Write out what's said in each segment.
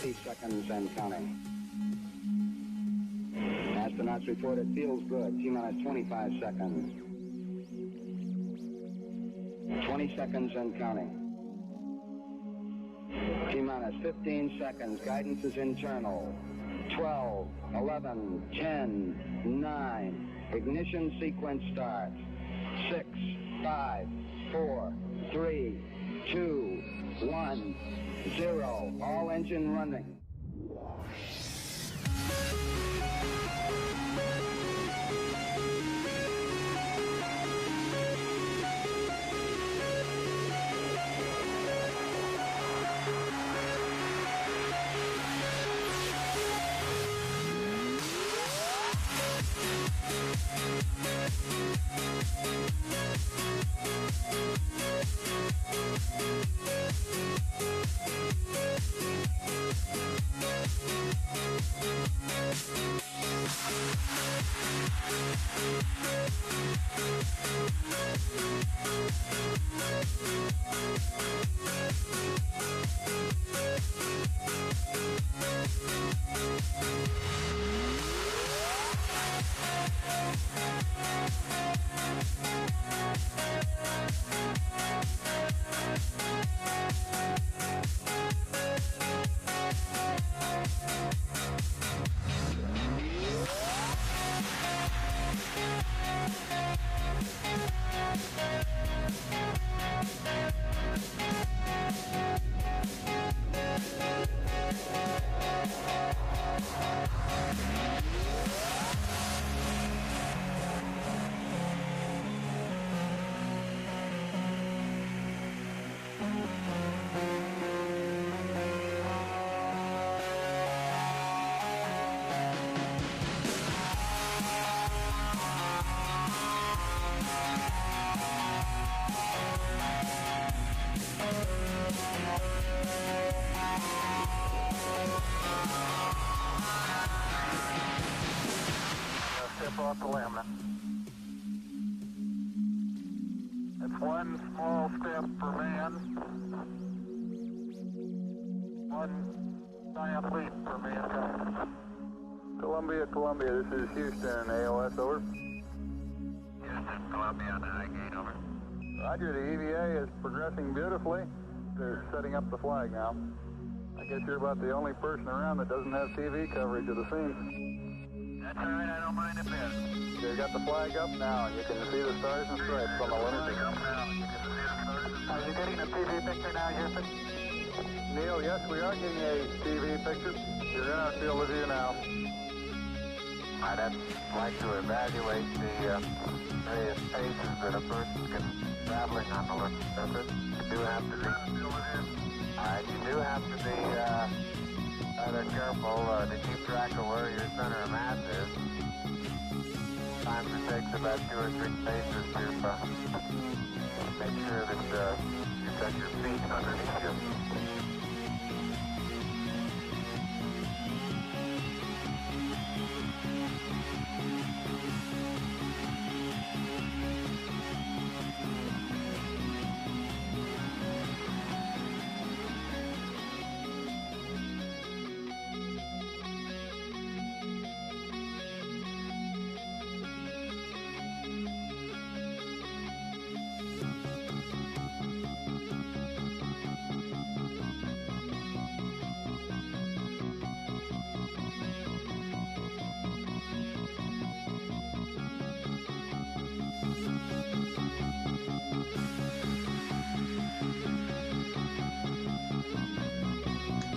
30 seconds and counting. Astronauts report it feels good. T-minus 25 seconds. 20 seconds and counting. T-minus 15 seconds. Guidance is internal. 12, 11, 10, 9. Ignition sequence starts. 6, 5, 4, 3, 2, 1, 0. All engine running. Off the limb. It's one small step for man, one giant leap for mankind. Columbia, this is Houston, AOS, over. Houston, Columbia, on the high gate, over. Roger, the EVA is progressing beautifully. They're setting up the flag now. I guess you're about the only person around that doesn't have TV coverage of the scene. That's all right, I don't mind a bit. They've got the flag up now, and you can see the stars and stripes on the lunar. Are you getting a TV picture now, Houston? Neil, yes, we are getting a TV picture. You're in our field of view now. I'd like to evaluate the various paces that a person can traveling on the lunar surface. You do have to be rather careful to keep track of where your center of mass is. Sometimes it takes about 2 or 3 paces to make sure that you've got your feet underneath you.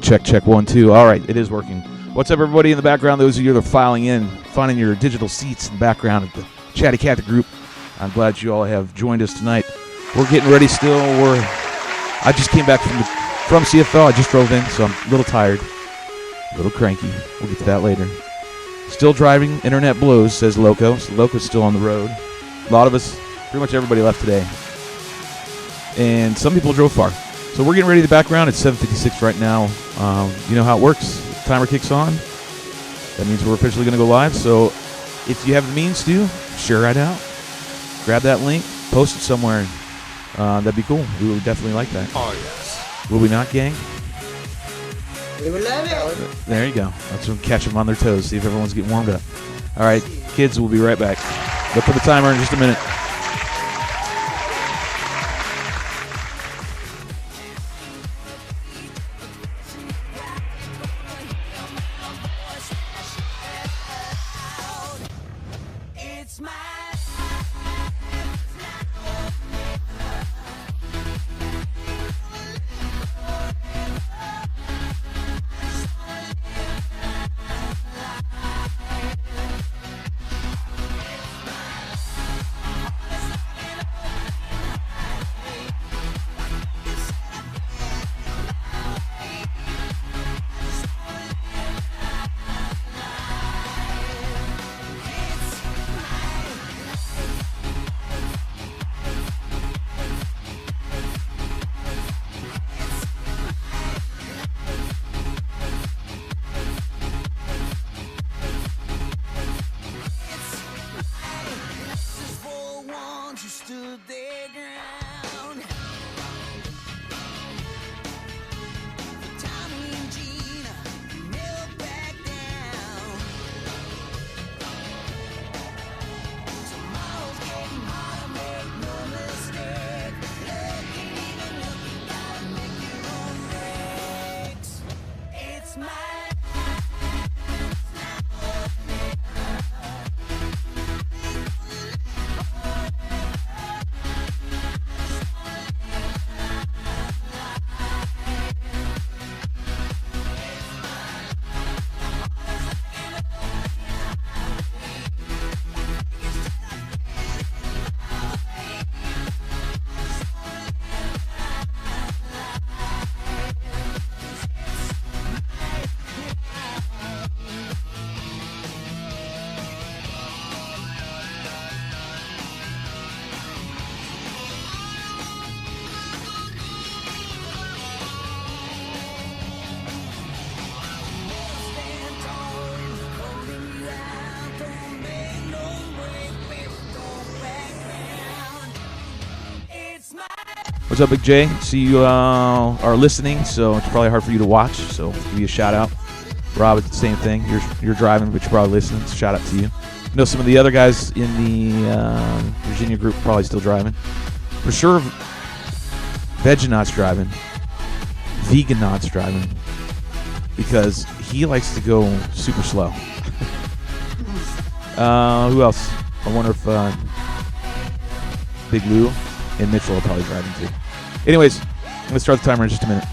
Check 1 2. All right, it is working. What's up, everybody in the background? Those of you that are filing in, finding your digital seats in the background at the Chatty Cat group. I'm glad you all have joined us tonight. We're getting ready still. I just came back from CFL. I just drove in, so I'm a little tired, a little cranky. We'll get to that later. Still driving. Internet blows, says Loco. So Loco's still on the road. A lot of us, pretty much everybody left today. And some people drove far. So we're getting ready in the background. It's 7:56 right now. You know how it works. Timer kicks on. That means we're officially going to go live. So if you have the means to, share right out. Grab that link. Post it somewhere. That'd be cool. We would definitely like that. Oh, yes. Will we not, gang? We will love it. There you go. That's when catch them on their toes. See if everyone's getting warmed up. All right, kids, we'll be right back. Look for the timer in just a minute. What's up, Big J? See you are listening, so it's probably hard for you to watch, so give you a shout out. Rob, it's the same thing. You're driving, but you're probably listening, so shout out to you. I know some of the other guys in the Virginia group probably still driving. For sure, Veganot's driving. Veganot's driving. Because he likes to go super slow. Who else? I wonder if Big Lou and Mitchell are probably driving too. Anyways, I'm going to start the timer in just a minute.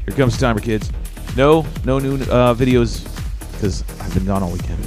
Here comes the timer, kids. No new videos because I've been gone all weekend.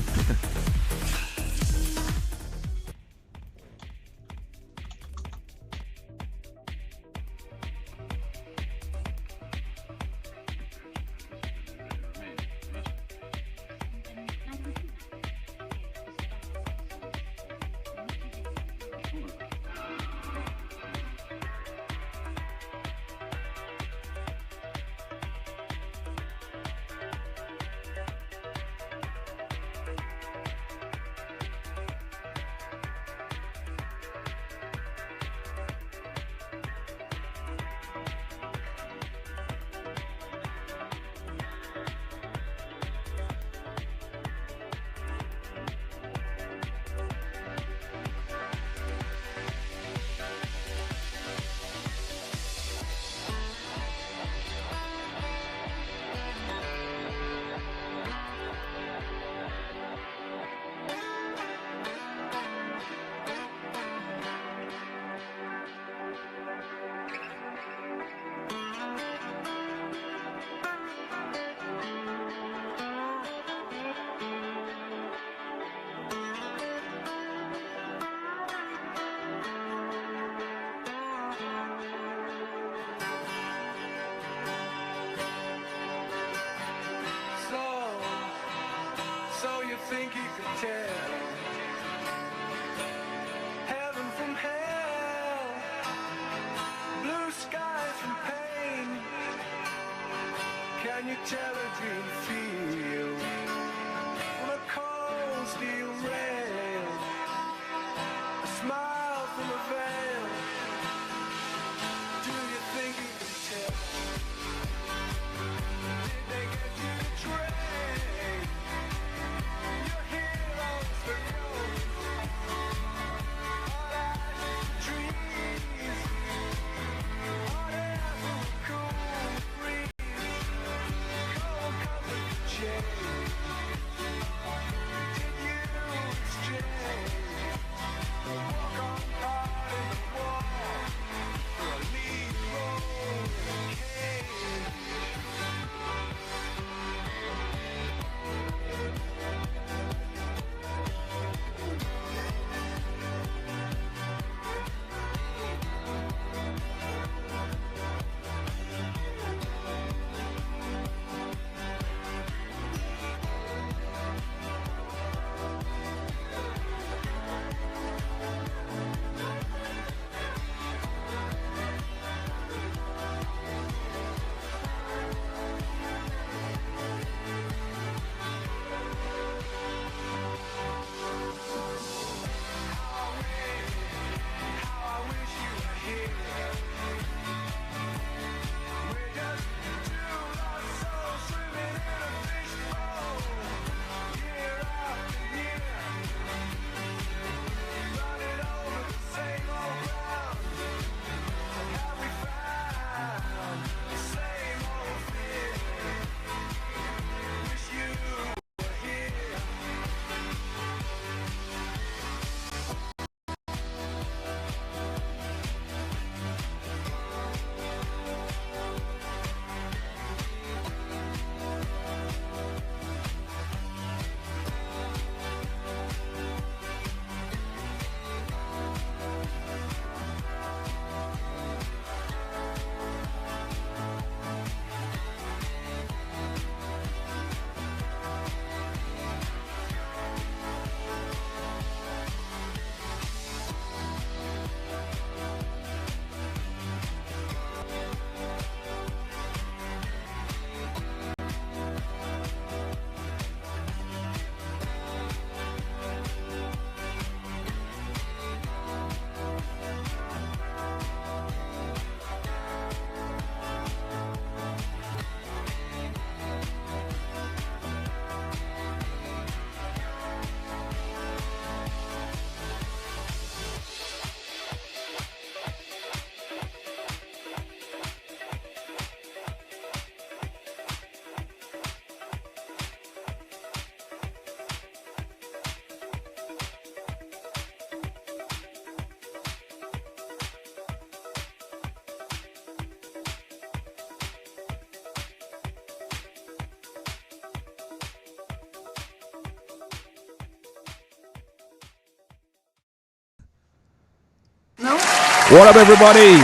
What up, everybody?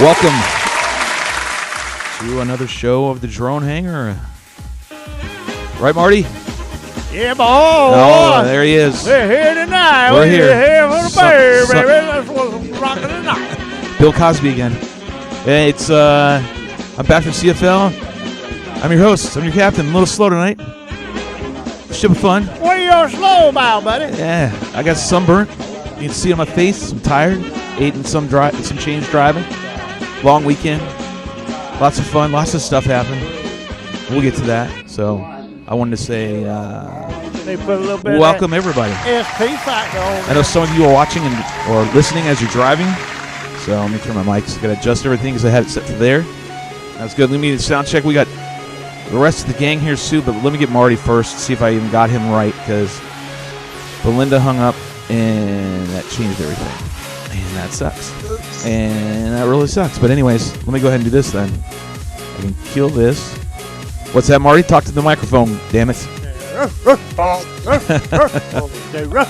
Welcome to another show of the Drone Hangar. Right, Marty? Yeah, boy. Oh, there he is. We're here tonight. We're here. Here for the bear, baby. That's what's rocking tonight. Bill Cosby again. Hey, it's I'm back from CFL. I'm your host. I'm your captain. I'm a little slow tonight. Should be fun. What are you all slow about, buddy? Yeah, I got sunburnt. You can see it on my face. I'm tired. Ate in some change driving. Long weekend. Lots of fun. Lots of stuff happened. We'll get to that. So I wanted to say They put a little bit welcome everybody. SP factor on. I know some of you are watching or listening as you're driving. So let me turn my mics. Got to adjust everything because I had it set to there. That's good. Let me sound check. We got the rest of the gang here soon, but let me get Marty first. See if I even got him right because Belinda hung up. And that changed everything. And that sucks. And that really sucks. But anyways, let me go ahead and do this then. I can kill this. What's that, Marty? Talk to the microphone, damn it.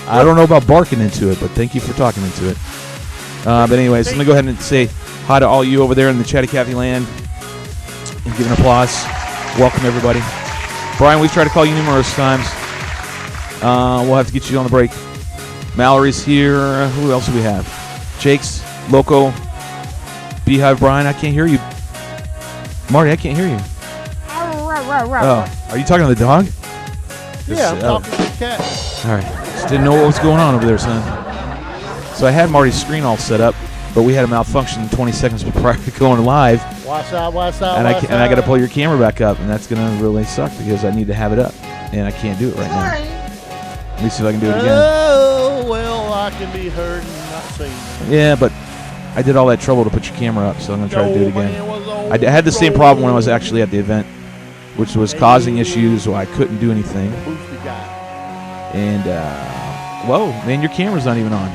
I don't know about barking into it, but thank you for talking into it. But anyways, let me go ahead and say hi to all you over there in the Chatty Cathy land. And give an applause. Welcome, everybody. Brian, we've tried to call you numerous times. We'll have to get you on the break. Mallory's here. Who else do we have? Jake's, Loco, Beehive, Brian. I can't hear you. Marty, I can't hear you. Oh, are you talking to the dog? Yeah, I'm talking to the cat. All right. Just didn't know what was going on over there, son. So I had Marty's screen all set up, but we had a malfunction 20 seconds prior to going live. Watch out. And I got to pull your camera back up, and that's going to really suck because I need to have it up, and I can't do it right now. Let me see if I can do it again. Oh, well, I can be heard and not seen. Yeah, but I did all that trouble to put your camera up, so I'm going to try to do it again. I had the same problem when I was actually at the event, which was causing issues, so I couldn't do anything. Who's the guy? And, whoa, man, your camera's not even on.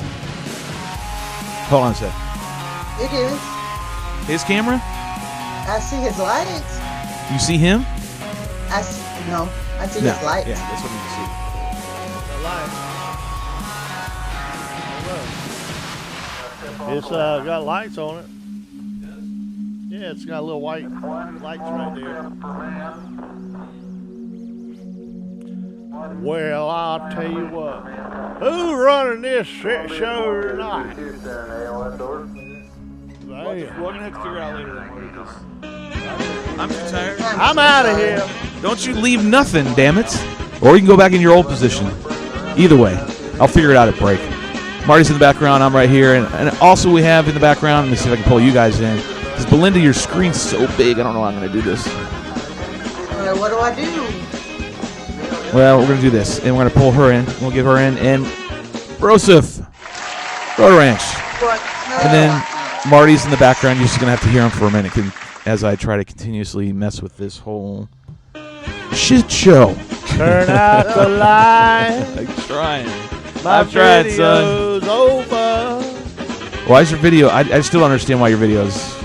Hold on a sec. It is. His camera? I see his lights. You see him? I see No. his lights. Yeah, that's what you see. The light. It's got lights on it. Yeah, it's got little white lights right there. Well, I'll tell you what. Who's running this shit show tonight? We're going to have to figure out later I'm too tired. I'm out of here. Don't you leave nothing, damn it. Or you can go back in your old position. Either way, I'll figure it out at break. Marty's in the background. I'm right here. And also we have in the background, let me see if I can pull you guys in. Because Belinda, your screen's so big, I don't know how I'm going to do this. What do I do? Well, we're going to do this. And we're going to pull her in. We'll get her in. And Broseph, Rotor Ranch. What? And then Marty's in the background. You're just going to have to hear him for a minute as I try to continuously mess with this whole shit show. Turn out the light. I'm trying. My tried, son. video's over. Why is your video? I still don't understand why your video's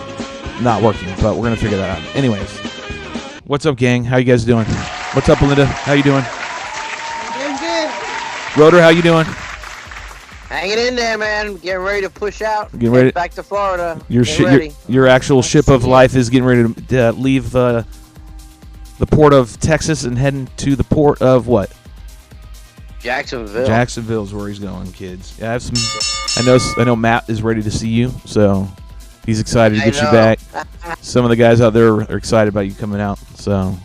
not working, but we're going to figure that out. Anyways, what's up, gang? How you guys doing? What's up, Belinda? How you doing? I'm doing good. Rotor, how you doing? Hanging in there, man. Getting ready to push out. Getting ready. Back to Florida. Your actual ship of life is getting ready to leave the port of Texas and heading to the port of what? Jacksonville. Jacksonville's where he's going, kids. Yeah, I have some. I know Matt is ready to see you, so he's excited to get you back. Some of the guys out there are excited about you coming out, so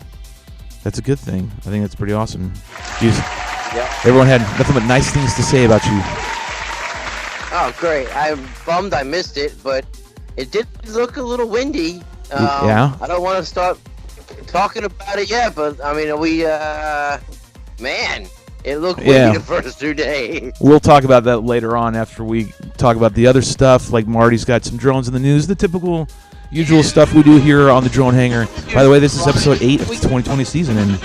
that's a good thing. I think that's pretty awesome. Everyone had nothing but nice things to say about you. Oh, great. I'm bummed I missed it, but it did look a little windy. Yeah. I don't want to start talking about it yet, but, I mean, man, it looked windy the first 2 days. We'll talk about that later on after we talk about the other stuff, like Marty's got some drones in the news, the typical usual stuff we do here on the Drone Hangar. By the way, this is episode 8 of the 2020 season, and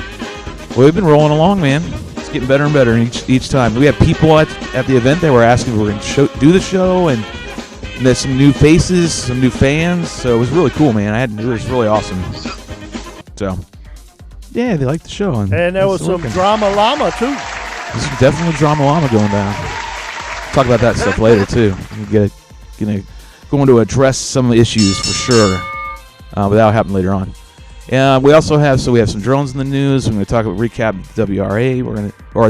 we've been rolling along, man. It's getting better and better each time. We had people at the event that were asking if we were going to do the show, and there's some new faces, some new fans, so it was really cool, man. It was really awesome. So, yeah, they liked the show. And there was some drama llama, too. There's definitely drama llama going down. Talk about that stuff later, too. We're going to address some of the issues for sure, but that'll happen later on. We also have some drones in the news. We're going to talk about recap WRA.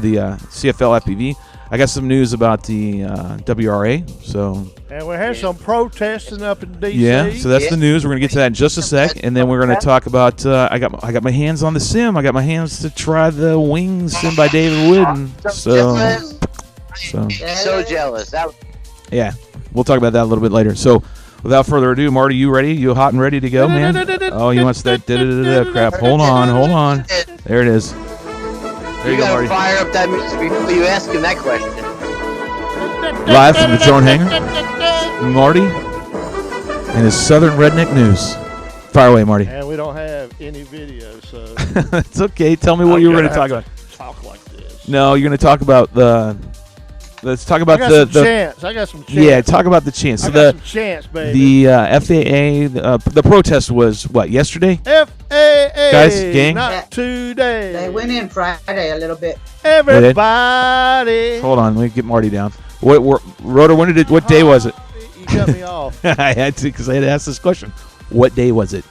The CFLFPV. I got some news about the WRA. And we had some protesting up in D.C. Yeah, so that's the news. We're going to get to that in just a sec, and then we're going to talk about. I got my hands on the sim. I got my hands to try the wings sim by David Wooden. So jealous. Yeah, we'll talk about that a little bit later. So, without further ado, Marty, you ready? You hot and ready to go, man? Oh, he wants that crap. Hold on. There it is. There you go, Marty. Fire up that music before you ask him that question. Live from the Drone Hangar, Marty and his Southern Redneck News. Fire away, Marty. And we don't have any video, so it's okay. Tell me what you were going to talk about. Talk like this. No, you're going to talk about the. Let's talk about I got some chance. Yeah, talk about the chance. I got some chance, baby. The FAA, the protest was what, yesterday? FAA, guys, gang. Not today. They went in Friday a little bit. Everybody. Hold on, let me get Marty down. Rotor, what day was it? You cut me off. I had to because I had to ask this question. What day was it?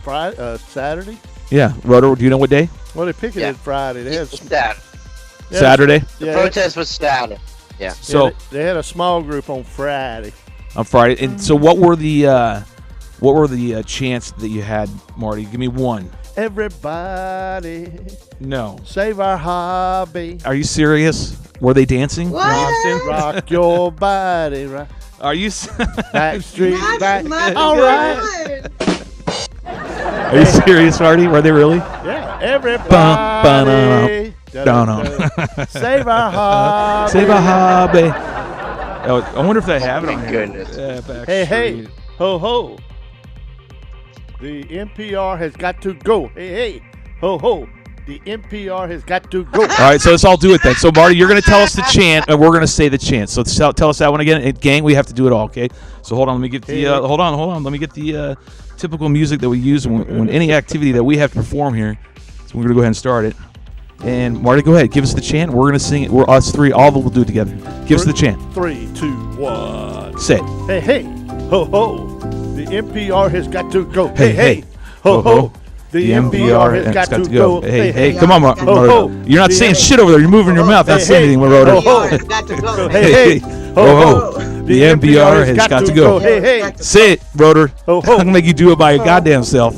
Friday, Saturday. Yeah, Rotor, do you know what day? Well, they picked it Friday. They had Saturday. The protest was Saturday. Yeah. So they had a small group on Friday. And so what were the chants that you had, Marty? Give me one. Everybody, No. save our hobby. Are you serious? Were they dancing? What? Rock your body, right? Are you? Back street, back. Not All right. good. Are you serious, Marty? Were they really? Yeah, everybody. Save our hobby. Save a hobby. Oh, I wonder if they have it on here. Goodness. Hey, ho, ho. The NPR has got to go. Hey, ho, ho. The NPR has got to go. All right, so let's all do it then. So, Marty, you're going to tell us the chant, and we're going to say the chant. So tell us that one again. And gang, we have to do it all, okay? So hold on. Let me get the hold on. Let me get the typical music that we use when any activity that we have to perform here. So we're going to go ahead and start it. And Marty, go ahead. Give us the chant. We're going to sing it. We're us three. All of them will do it together. Give us the chant. 3, 2, 1. Say it. Hey, ho, ho. The NPR has got to go. Hey, ho, ho. The NPR has got to go. Hey, come on, Marty. Ho, ho. You're not saying shit over there. You're moving your mouth. Not saying anything, Rotor. Ho, ho. NPR has got to go. Hey, ho, ho. The NPR has got to go. Hey. Say it, Rotor. Ho, ho. I'm going to make you do it by your goddamn self.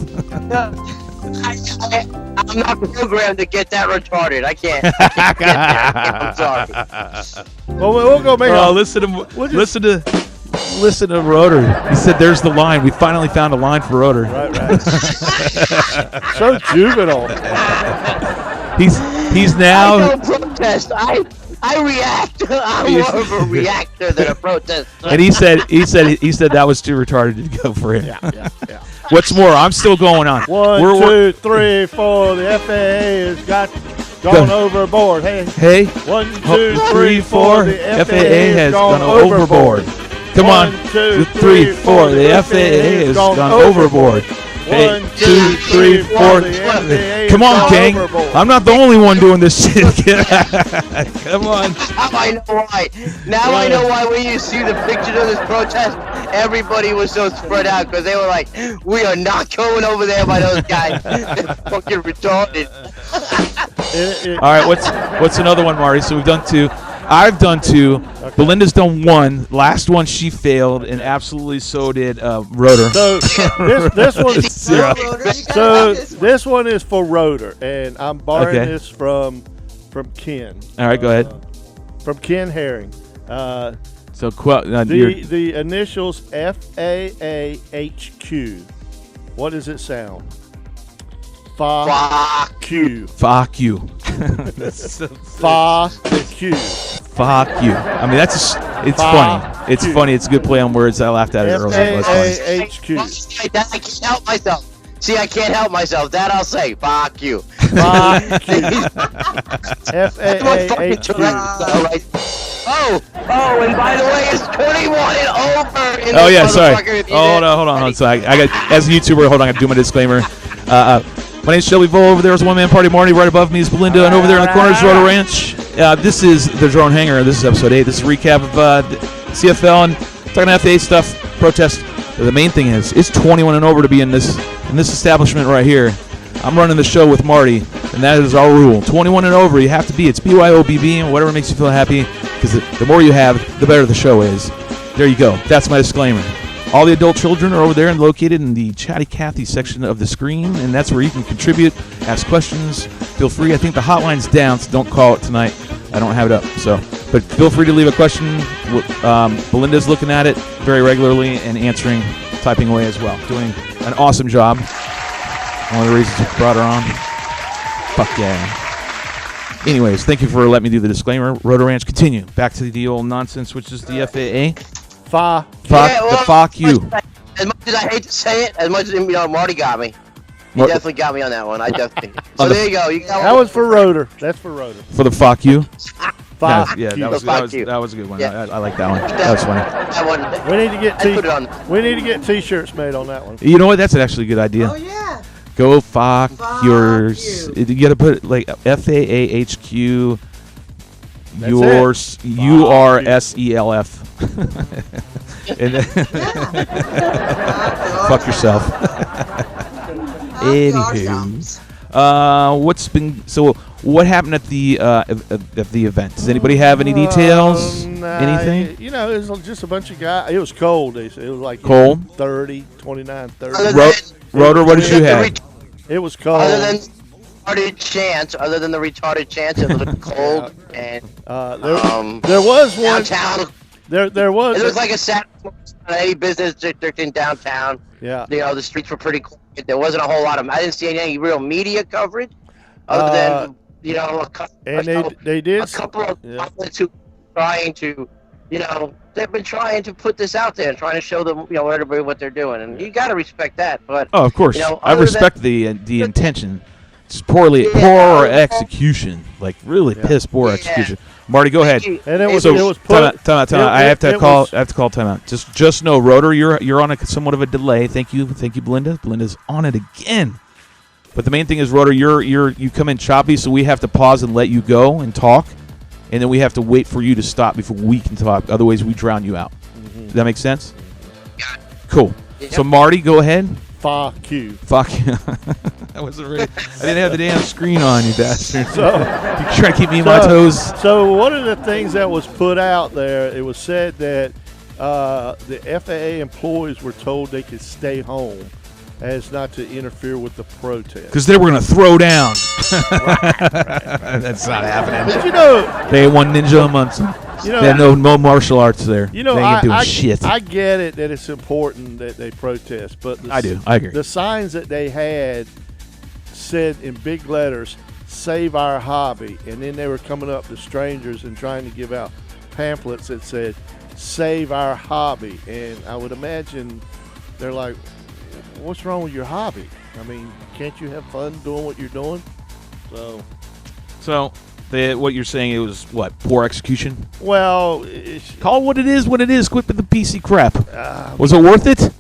I'm not programmed to get that retarded. I can't get that. I'm sorry. Well, we'll go make Oh, listen to Rotor. He said, "There's the line. We finally found a line for Rotor." Right. So juvenile. He's now. I don't protest. I react. I'm more of a reactor than a protester. And he said that was too retarded to go for him. Yeah. What's more, I'm still going on. 1, 2, 3, 4. The FAA has gone overboard. Hey. 1, 2, 3, 4. The FAA has gone overboard. Come on. 1, 2, 3, 4. The FAA has gone overboard. 1, 2, 3, 4. Come on, gang. I'm not the only one doing this shit. Come on. Now I know why. Now I know why when you see the pictures of this protest, everybody was so spread out because they were like, we are not going over there by those guys. They're fucking retarded. All right, what's another one, Marty? So we've done 2. I've done 2. Okay. Belinda's done 1. Last one she failed, and absolutely so did Rotor. So this one's 0. So this one is for Rotor, and I'm borrowing this from Ken. All right, go ahead. From Ken Herring. So the initials FAAHQ. What does it sound? Fuck you. Fuck you. Fuck you. Fuck you. I mean, it's funny. It's funny. It's a good play on words. I laughed at it earlier. FAAHQ. I can't help myself. See, I can't help myself. That I'll say. Fuck you. Fuck you. FAAHQ. Oh, and by the way, it's 21 and over. In Oh yeah, sorry. Hold on. So I got, as a YouTuber, hold on. I got to do my disclaimer. My name's Shelby Vole. Over there is One Man Party Marty. Right above me is Belinda, and over there in the corner is Rotor Ranch. This is the Drone Hangar. This is episode 8. This is a recap of CFL and talking FAA stuff, protest. The main thing is it's 21 and over to be in this establishment right here. I'm running the show with Marty, and that is our rule. 21 and over, you have to be. It's BYOBB, and whatever makes you feel happy, because the more you have, the better the show is. There you go. That's my disclaimer. All the adult children are over there and located in the Chatty Cathy section of the screen, and that's where you can contribute, ask questions. Feel free. I think the hotline's down, so don't call it tonight. I don't have it up. But feel free to leave a question. Belinda's looking at it very regularly and answering, typing away as well. Doing an awesome job. One of the reasons we brought her on. Fuck yeah. Anyways, thank you for letting me do the disclaimer. Rotor Ranch, continue. Back to the old nonsense, which is the FAA. Fuck you. As much as I hate to say it, as much as Marty got me. He definitely got me on that one. I definitely. So there you go. That was for Rotor. That's for Rotor. For the fuck you. Fuck yeah, you. That was a good one. Yeah. I like that one. That was funny. That one. We need to get T-shirts made on that one. You know what? That's actually a good idea. Oh yeah. Go fuck yours. You got to put like FAAHQ. Yours. URSELF. Fuck yourself. Anywho, what happened at the event? Does anybody have any details? Anything? It was just a bunch of guys. It was cold. It was like cold. 30, 29, 30. Rotor, what did you have? It was cold. Other than other than the retarded chance, it looked cold and there was one. downtown. There was. It was like a Saturday any business district in downtown. Yeah. You know, the streets were pretty quiet. There wasn't a whole lot of. I didn't see any real media coverage, other than a couple. And they did. A couple of pilots who were trying to, they've been trying to put this out there and trying to show them, everybody what they're doing, and you got to respect that. But of course, I respect the intention. It's poor execution, like really piss poor execution. Marty, go ahead. And it was time out. I have to call timeout. Just know, Rotor, you're on somewhat of a delay. Thank you, Belinda. Belinda's on it again. But the main thing is, Rotor, you come in choppy, so we have to pause and let you go and talk, and then we have to wait for you to stop before we can talk. Otherwise, we drown you out. Does that make sense? Cool. Yep. So Marty, go ahead. Fuck you. Fuck you. I wasn't ready. I didn't have the damn screen on, you bastard. So you trying to keep me on my toes. So one of the things that was put out there, it was said that the FAA employees were told they could stay home as not to interfere with the protest. Because they were going to throw down. That's not happening. But they had one ninja a month. They had no martial arts there. They ain't doing shit. I get it that it's important that they protest, but I agree. The signs that they had said in big letters, "Save our hobby," and then they were coming up to strangers and trying to give out pamphlets that said, "Save our hobby." And I would imagine they're like, what's wrong with your hobby? I mean, can't you have fun doing what you're doing? So what you're saying, it was what, poor execution? Well, call what it is. Quit with the PC crap. Was it worth it?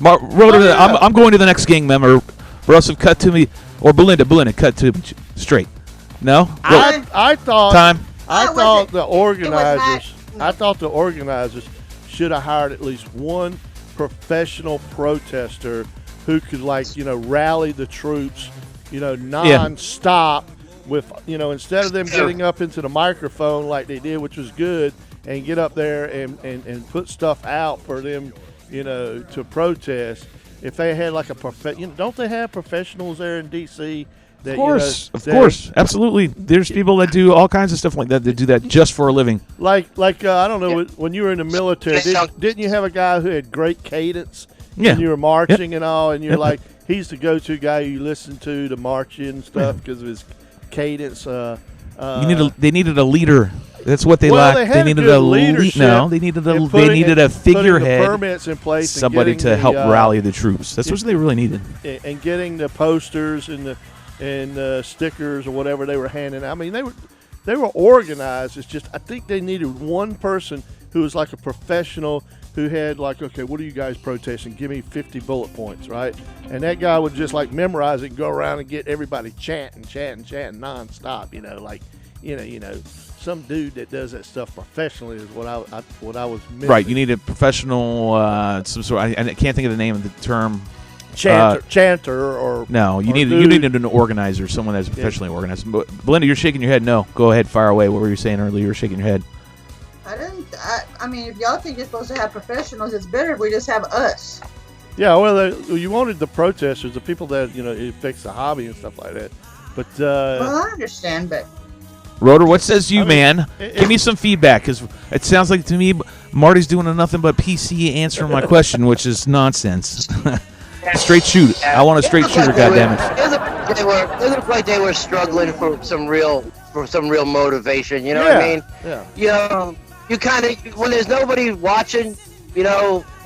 I'm going to the next gang member. Russell, cut to me, or Belinda, cut to me straight. No, I thought time. I thought the organizers. I thought the organizers should have hired at least one professional protester who could, rally the troops, non-stop with, instead of them getting up into the microphone like they did, which was good, and get up there and put stuff out for them, to protest. If they had don't they have professionals there in D.C.? That, of course, absolutely. There's people that do all kinds of stuff like that do that just for a living. I don't know, when you were in the military, didn't you have a guy who had great cadence? Yeah. And you were marching and all, and you're like, he's the go-to guy you listen to march in stuff because of his cadence. They needed a leader. That's what they lacked. They needed a leadership. They needed a figurehead. Permits in place. Somebody to help rally the troops. That's what they really needed. And getting the posters and the stickers or whatever they were handing out. I mean, they were organized. It's just I think they needed one person who was like a professional who had okay, what are you guys protesting? Give me 50 bullet points, right? And that guy would just memorize it and go around and get everybody chanting nonstop. Some dude that does that stuff professionally is what I was missing. Right, you need a professional, some sort. I can't think of the name of the term. Chanter or no, you needed an organizer, someone that's professionally organized. But Belinda, you're shaking your head. No, go ahead, fire away. What were you saying earlier? You were shaking your head. I mean, if y'all think you're supposed to have professionals, it's better if we just have us. Yeah, well, you wanted the protesters, the people that it affects the hobby and stuff like that. But well, I understand, but Rotor, what says you, man? Give me some feedback, because it sounds like to me Marty's doing nothing but PC answering my question, which is nonsense. Straight shoot. I want a straight shooter, goddammit. It looked like they were struggling for some real motivation. You know what I mean? Yeah. You kind of, when there's nobody watching,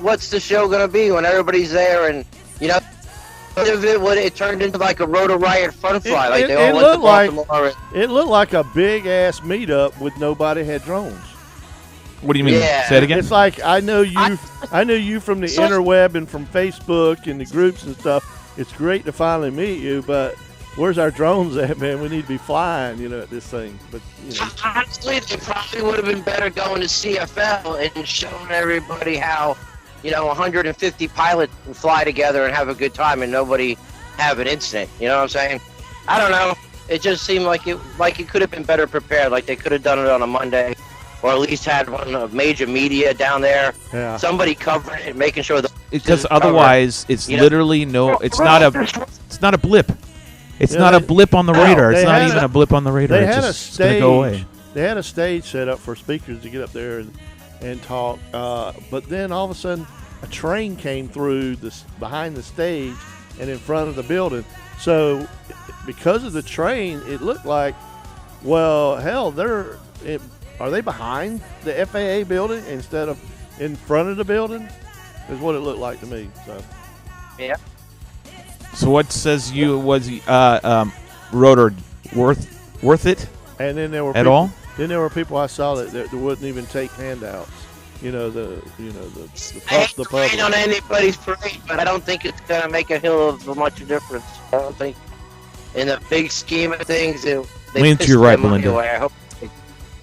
what's the show gonna be when everybody's there and it turned into like a Rotor Riot fun fly. It looked like a big ass meetup with nobody had drones. What do you mean? Yeah. Say it again. It's like I know you from the interweb and from Facebook and the groups and stuff. It's great to finally meet you, but where's our drones at, man? We need to be flying, at this thing. But honestly, they probably would have been better going to CFL and showing everybody how 150 pilots can fly together and have a good time and nobody have an incident. You know what I'm saying? I don't know. It just seemed like it could have been better prepared. Like they could have done it on a Monday, or at least had one of major media down there. Yeah. Somebody covering it, making sure because otherwise it's literally it's not a blip. It's not a blip on the radar. It's not even a blip on the radar. They it's had just, a stage. It's gonna go away. They had a stage set up for speakers to get up there and talk. But then all of a sudden, a train came through behind the stage and in front of the building. So because of the train, it looked like, well, hell, are they behind the FAA building instead of in front of the building? Is what it looked like to me. So. Yeah. So what says you was rotor worth it? And then there were at all. Then there were people I saw that wouldn't even take handouts. The public. On anybody's parade, but I don't think it's gonna make a hill of much difference. I don't think, in the big scheme of things, they lean to your right, Belinda.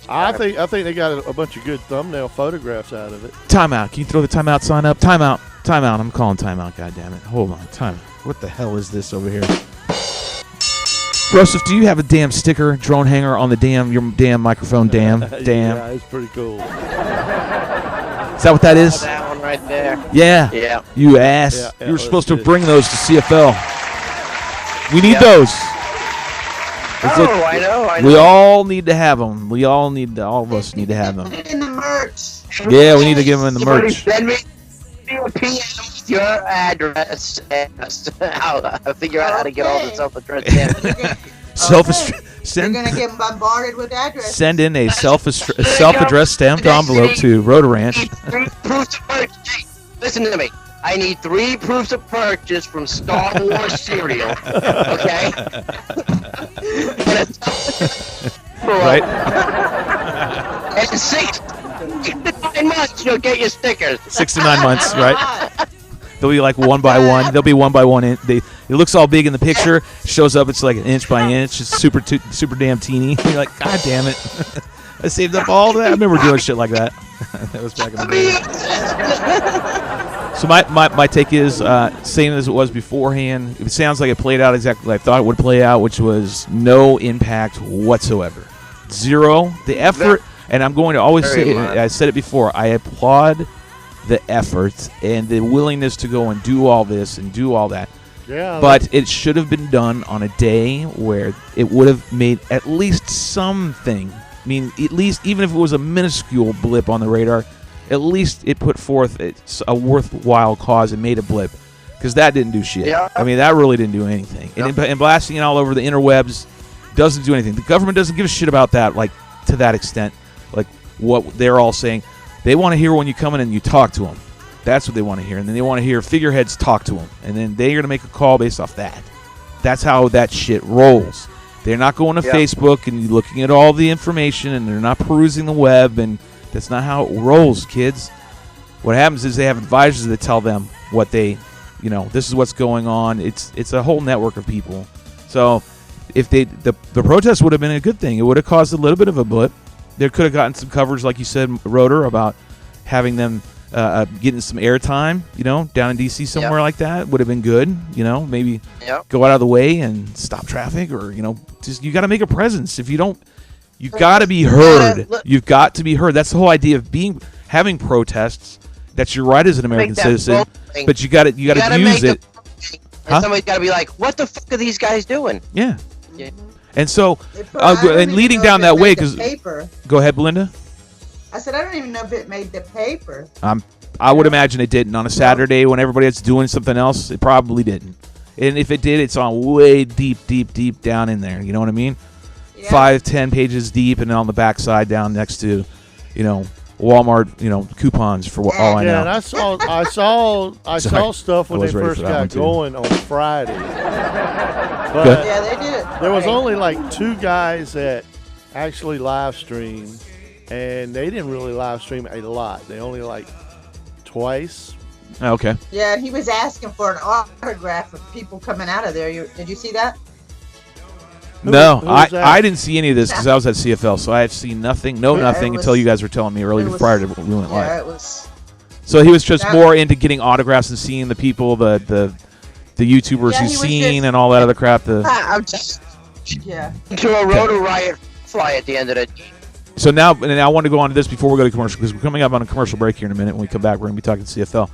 I think they got a bunch of good thumbnail photographs out of it. Timeout. Can you throw the timeout sign up? Timeout. Timeout. I'm calling timeout. God damn it! Hold on. Timeout. What the hell is this over here? Joseph, do you have a damn sticker, drone hanger on the your damn microphone? Damn. Yeah, it's pretty cool. Is that what that is? That one right there. Yeah. Yeah. You ass. Yeah, you were supposed to bring those to CFL. We need those. Oh, I know. We all need to have them. All of us need to have them. In the merch. Yeah, we need to give them in the merch. Send me a PM with your address, and I'll figure out how to get all the self-addressed You're gonna get bombarded with addresses. Send in a self-addressed stamped envelope to Rotor Ranch. Listen to me. I need 3 proofs of purchase from Star Wars cereal. Okay? Right? And 6 to 9 months, you'll get your stickers. 6 to 9 months, right? They'll be like one by one. They'll be one by one. It looks all big in the picture. Shows up, it's like an inch by inch. It's super damn teeny. You're like, God damn it! I saved up all that. I remember doing shit like that. That was back in the day. So my take is same as it was beforehand. It sounds like it played out exactly like I thought it would play out, which was no impact whatsoever, 0. The effort, and I'm going to always say, I said it before, I applaud the effort and the willingness to go and do all this and do all that. Yeah. But it should have been done on a day where it would have made at least something. I mean, at least even if it was a minuscule blip on the radar, at least it put forth a worthwhile cause and made a blip, because that didn't do shit. Yeah. I mean, that really didn't do anything. Yeah. And blasting it all over the interwebs doesn't do anything. The government doesn't give a shit about that, like, to that extent. Like, what they're all saying. They want to hear when you come in and you talk to them. That's what they want to hear. And then they want to hear figureheads talk to them. And then they're going to make a call based off that. That's how that shit rolls. They're not going to Facebook and looking at all the information, and they're not perusing the web, and that's not how it rolls, kids. What happens is they have advisors that tell them what they, this is what's going on. It's a whole network of people. So if the protest would have been a good thing. It would have caused a little bit of a blip. There could have gotten some coverage, like you said, Rotor, about having them getting some airtime, down in D.C. somewhere like that. Would have been good, maybe go out of the way and stop traffic, or, just you got to make a presence. If you don't, you've got to be heard. You've got to be heard. That's the whole idea of having protests. That's your right as an American citizen, but you got to use it. And somebody's got to be like, what the fuck are these guys doing? Yeah. And so, and leading down that way, because go ahead, Belinda. I said I don't even know if it made the paper. I would imagine it didn't on a Saturday when everybody else doing something else. It probably didn't. And if it did, it's on way deep down in there. You know what I mean? Yeah. 5-10 pages deep, and then on the back side down next to, Walmart, coupons for all I know. Yeah, and I saw stuff when they first got going on Friday. But yeah, they did. There was only like 2 guys that actually live streamed, and they didn't really live stream a lot. They only twice. Okay. Yeah, he was asking for an autograph of people coming out of there. Did you see that? No, I didn't see any of this because I was at CFL, so I had seen nothing, until you guys were telling me earlier prior to we went live. Yeah, it was. So he was just more into getting autographs and seeing the people, the YouTubers he's seen and all that other crap. I'm just to a Rotor Riot fly at the end of the day. So now, and I want to go on to this before we go to commercial, because we're coming up on a commercial break here in a minute. When we come back, we're going to be talking CFL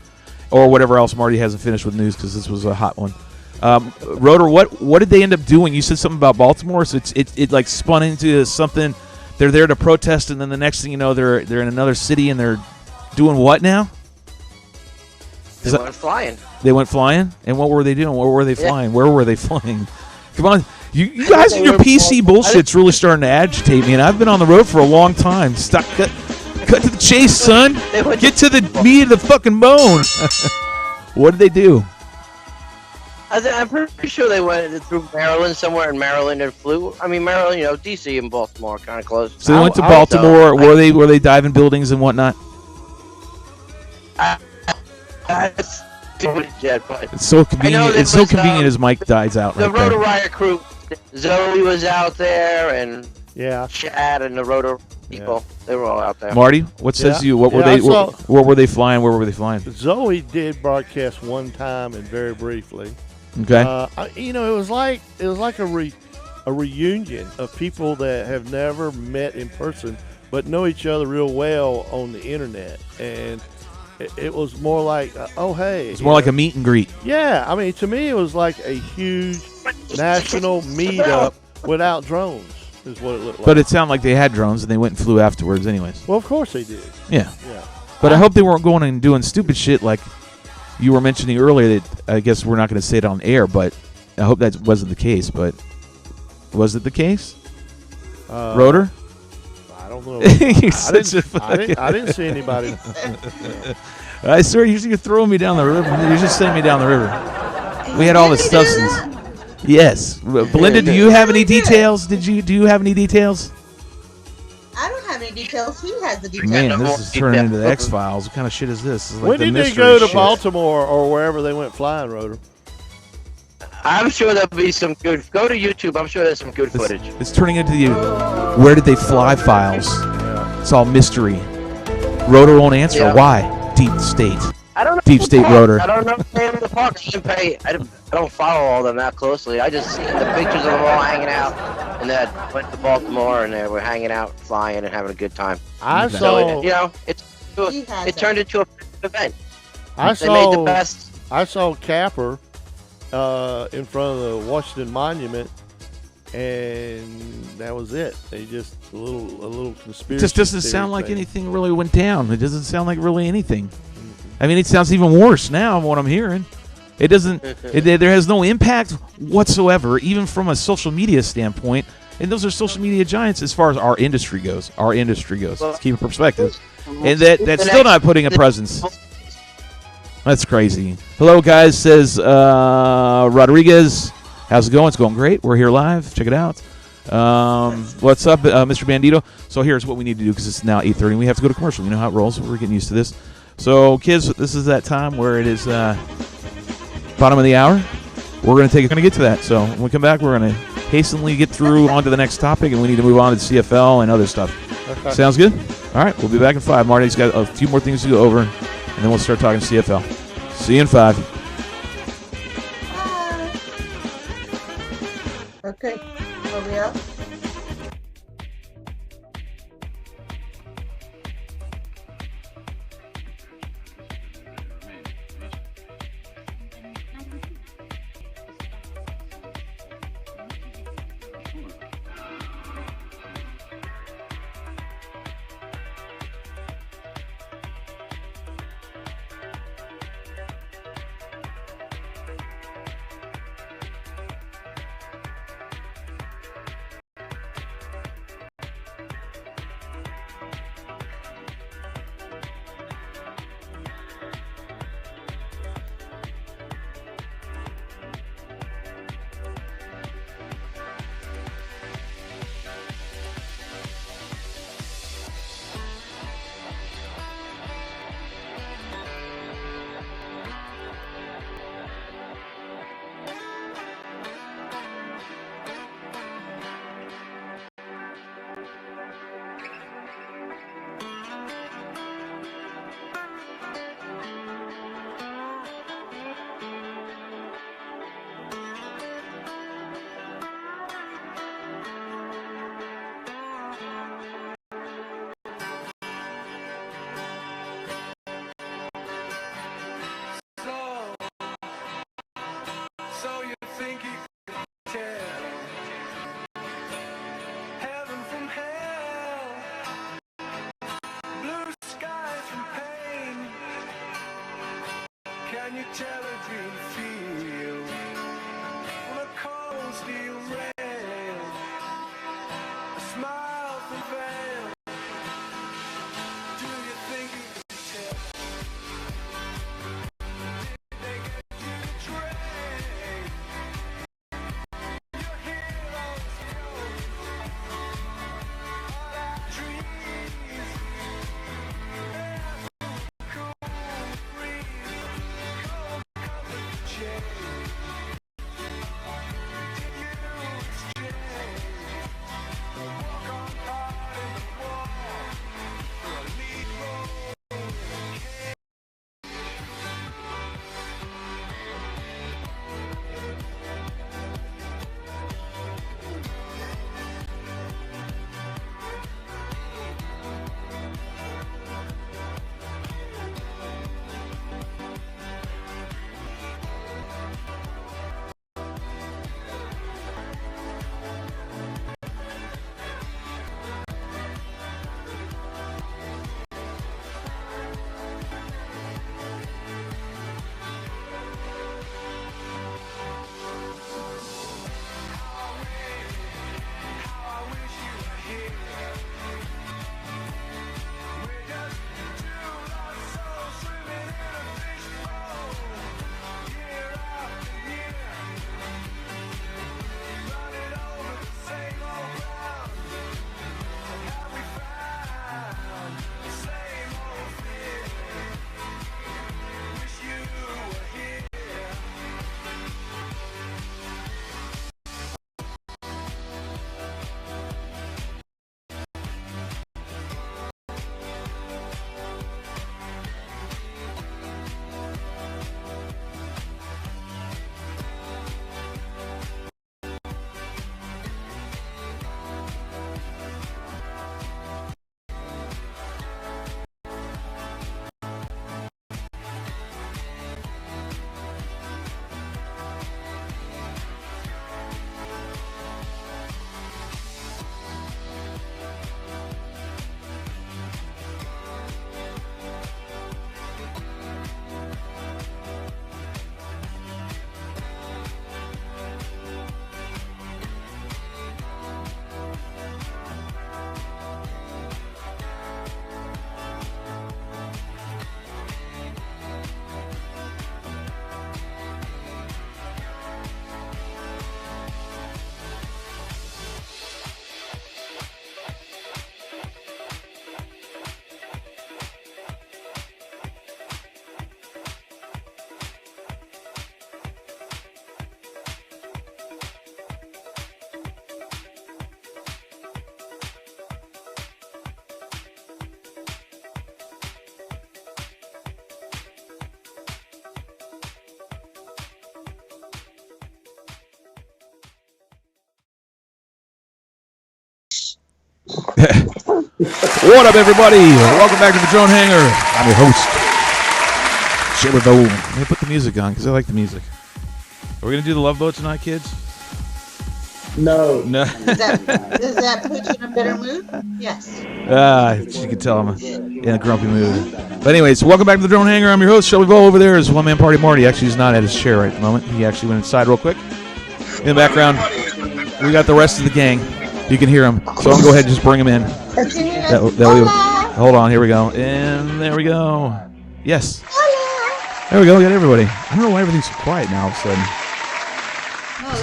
or whatever else Marty hasn't finished with news, because this was a hot one. Rotor, what did they end up doing? You said something about Baltimore, so it like spun into something. They're there to protest, and then the next thing you know, they're in another city, and they're doing what now? They went flying. They went flying, and what were they doing? Where were they flying? Where were they flying? Come on, you guys and your PC bullshit's really starting to agitate me, and I've been on the road for a long time. Stop, cut to the chase, son. Get to the meat of the fucking bone. What did they do? I'm pretty sure they went through Maryland, somewhere in Maryland, and flew. I mean, Maryland, DC and Baltimore, kind of close. So they went to Baltimore. Were they diving buildings and whatnot? It's so convenient. It's so convenient as Mike dies out. The Rotor Riot crew, Zoe was out there, and Chad and the Rotor people, they were all out there. Marty, what says you? What were they? What were they flying? Where were they flying? Zoe did broadcast one time and very briefly. Okay. It was like a reunion of people that have never met in person but know each other real well on the internet, and it was more like, oh hey, it's more like a meet and greet. Yeah, I mean, to me, it was like a huge national meetup without drones, is what it looked like. But it sounded like they had drones and they went and flew afterwards, anyways. Well, of course they did. Yeah. But I hope they weren't going and doing stupid shit like you were mentioning earlier. That I guess we're not going to say it on air, but I hope that wasn't the case. But was it the case? Rotor? I don't know. I didn't see anybody. I swear, you're throwing me down the river. You're just sending me down the river. We had all the substance. Yes. Belinda, do you have any details? Do you have any details? I don't have any details. He has the details. Man, this is turning into the X-Files. What kind of shit is this? Like when did they go to Baltimore or wherever they went flying, Rotor? I'm sure there'll be some good. Go to YouTube. I'm sure there's some good footage. It's turning into the where did they fly files. It's all mystery. Rotor won't answer. Yeah. Why? Deep state. I don't know. Deep state Rotor. I don't know the name of the park. I don't follow all of them that closely. I just see the pictures of them all hanging out, and then went to Baltimore, and they were hanging out, flying, and having a good time. I saw. It turned into an event. They made the best. I saw Capper in front of the Washington Monument, and that was it. They just a little conspiracy. It just doesn't sound like anything really went down. It doesn't sound like really anything. I mean, it sounds even worse now what I'm hearing. It doesn't. There has no impact whatsoever, even from a social media standpoint. And those are social media giants as far as our industry goes. Let's keep it perspective. And that's still not putting a presence. That's crazy. Hello, guys, says Rodriguez. How's it going? It's going great. We're here live. Check it out. What's up, Mr. Bandito? So here's what we need to do because it's now 8:30 and we have to go to commercial. You know how it rolls. We're getting used to this. So, kids, this is that time where it is bottom of the hour. We're going to get to that. So when we come back, we're going to hastily get through onto the next topic, and we need to move on to CFL and other stuff. Okay. Sounds good? All right, we'll be back in 5. Marty's got a few more things to go over, and then we'll start talking CFL. See you in 5. Okay, are we up? Can you tell a dream feel from a cold steel rail? A smile from veil. Do you think you can tell? Did they get you the train? Your heroes go all our dreams. Cool breeze, cold colored change. Did you exchange? Walk on part in the war for a lead role. How I wish you were here. We're just two lost souls swimming in a fishbowl, year after year, running over the same old ground. And have we found the same old fear? Wish you were here. What up, everybody? Welcome back to the Drone Hangar. I'm your host, BYOBB. Let me put the music on because I like the music. Are we going to do the Love Boat tonight, kids? No. No. Does that put you in a better mood? Yes. You can tell I'm in a grumpy mood. But anyways, welcome back to the Drone Hangar. I'm your host, BYOBB. Over there is one-man party Marty. Actually, he's not at his chair right at the moment. He actually went inside real quick. In the background, we got the rest of the gang. You can hear them. So I'm going to go ahead and just bring them in. Hold on, here we go. And there we go. Yes. There we go. We got everybody. I don't know why everything's so quiet now all of a sudden.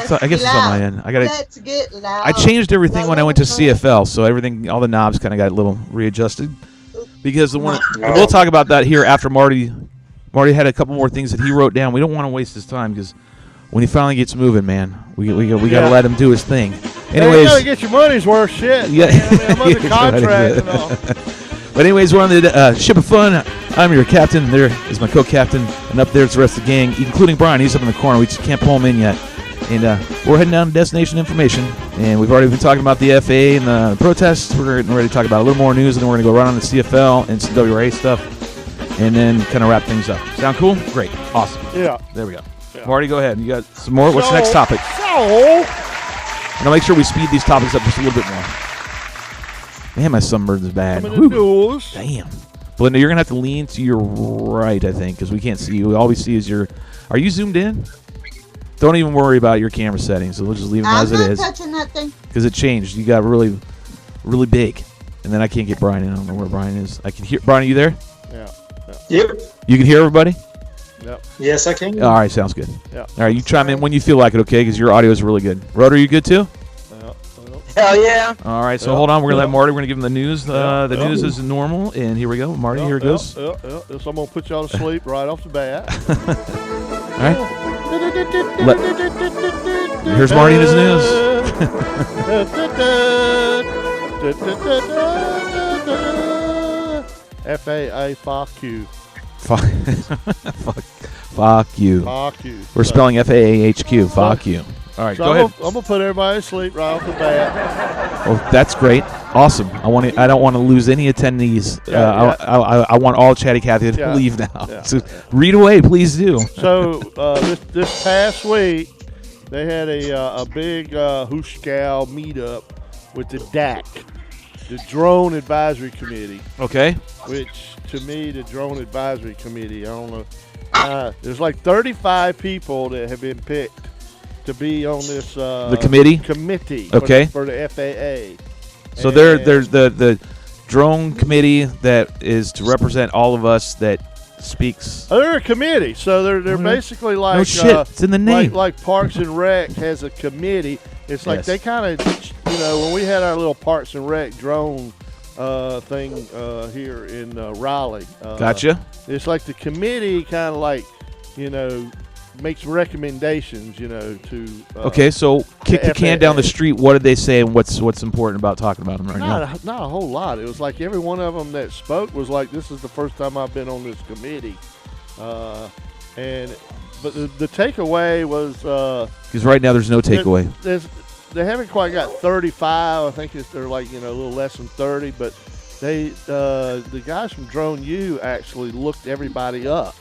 So I guess it's on my end. Let's get loud. I changed everything when I went to CFL, so everything, all the knobs kind of got a little readjusted. Because the one, we'll talk about that here after Marty had a couple more things that he wrote down. We don't want to waste his time because when he finally gets moving, man, we got to let him do his thing. Anyways, you gotta get your money's worth, shit. Yeah, I'm under contract and all. But anyways, we're on the ship of fun. I'm your captain. There is my co-captain, and up there's the rest of the gang, including Brian. He's up in the corner. We just can't pull him in yet. And we're heading down to destination information. And we've already been talking about the FAA and the protests. We're getting ready to talk about a little more news, and then we're going to go right on to CFL and some WRA stuff, and then kind of wrap things up. Sound cool? Great. Awesome. Yeah. There we go. Yeah. Marty, go ahead. You got some more? What's the next topic? And I'll make sure we speed these topics up just a little bit more. Man, my sunburn is bad. News. Damn. Belinda, you're gonna have to lean to your right, I think, because we can't see you. All we see is your. Are you zoomed in? Don't even worry about your camera settings. So we'll just leave them as it is. I'm not touching that thing. Because it changed. You got really, really big, and then I can't get Brian in. I don't know where Brian is. I can hear Brian. Are you there? Yeah. Yep. You can hear everybody. Yep. Yes, I can. All right, sounds good. Yeah. All right, you chime in when you feel like it, okay? Because your audio is really good. Rotor, you good too? Hell yeah. All right, so hold on. We're going to let Marty, we're going to give him the news. The news is normal, and here we go. Marty, here it goes. So I'm going to put y'all to sleep right off the bat. All right. Here's Marty and his news. FAA, fuck you. Fuck you. Fuck you. We're spelling FAAHQ. Fuck you. All right, So go ahead. I'm gonna put everybody to sleep right off the bat. Oh, that's great. Awesome. I don't want to lose any attendees. I want all Chatty Cathy to leave now. Yeah. So read away, please do. So this past week they had a big Hushkow meetup with the DAC, the Drone Advisory Committee. Okay. Which to me, the Drone Advisory Committee, I don't know. There's like 35 people that have been picked to be on this the committee okay. for the FAA. So there's the drone committee that is to represent all of us that speaks. Oh, they're a committee, so they're basically like no shit. It's in the name. Like Parks and Rec has a committee. It's like they kind of, when we had our little Parks and Rec drone thing here in Raleigh. Gotcha. It's like the committee kind of like, makes recommendations, to. Okay, so kick the can down the street. What did they say, and what's important about talking about them right now? Not a whole lot. It was like every one of them that spoke was like, "This is the first time I've been on this committee," but the takeaway was because right now there's no takeaway. They haven't quite got 35. I think they're like a little less than 30, but the guys from Drone U actually looked everybody up.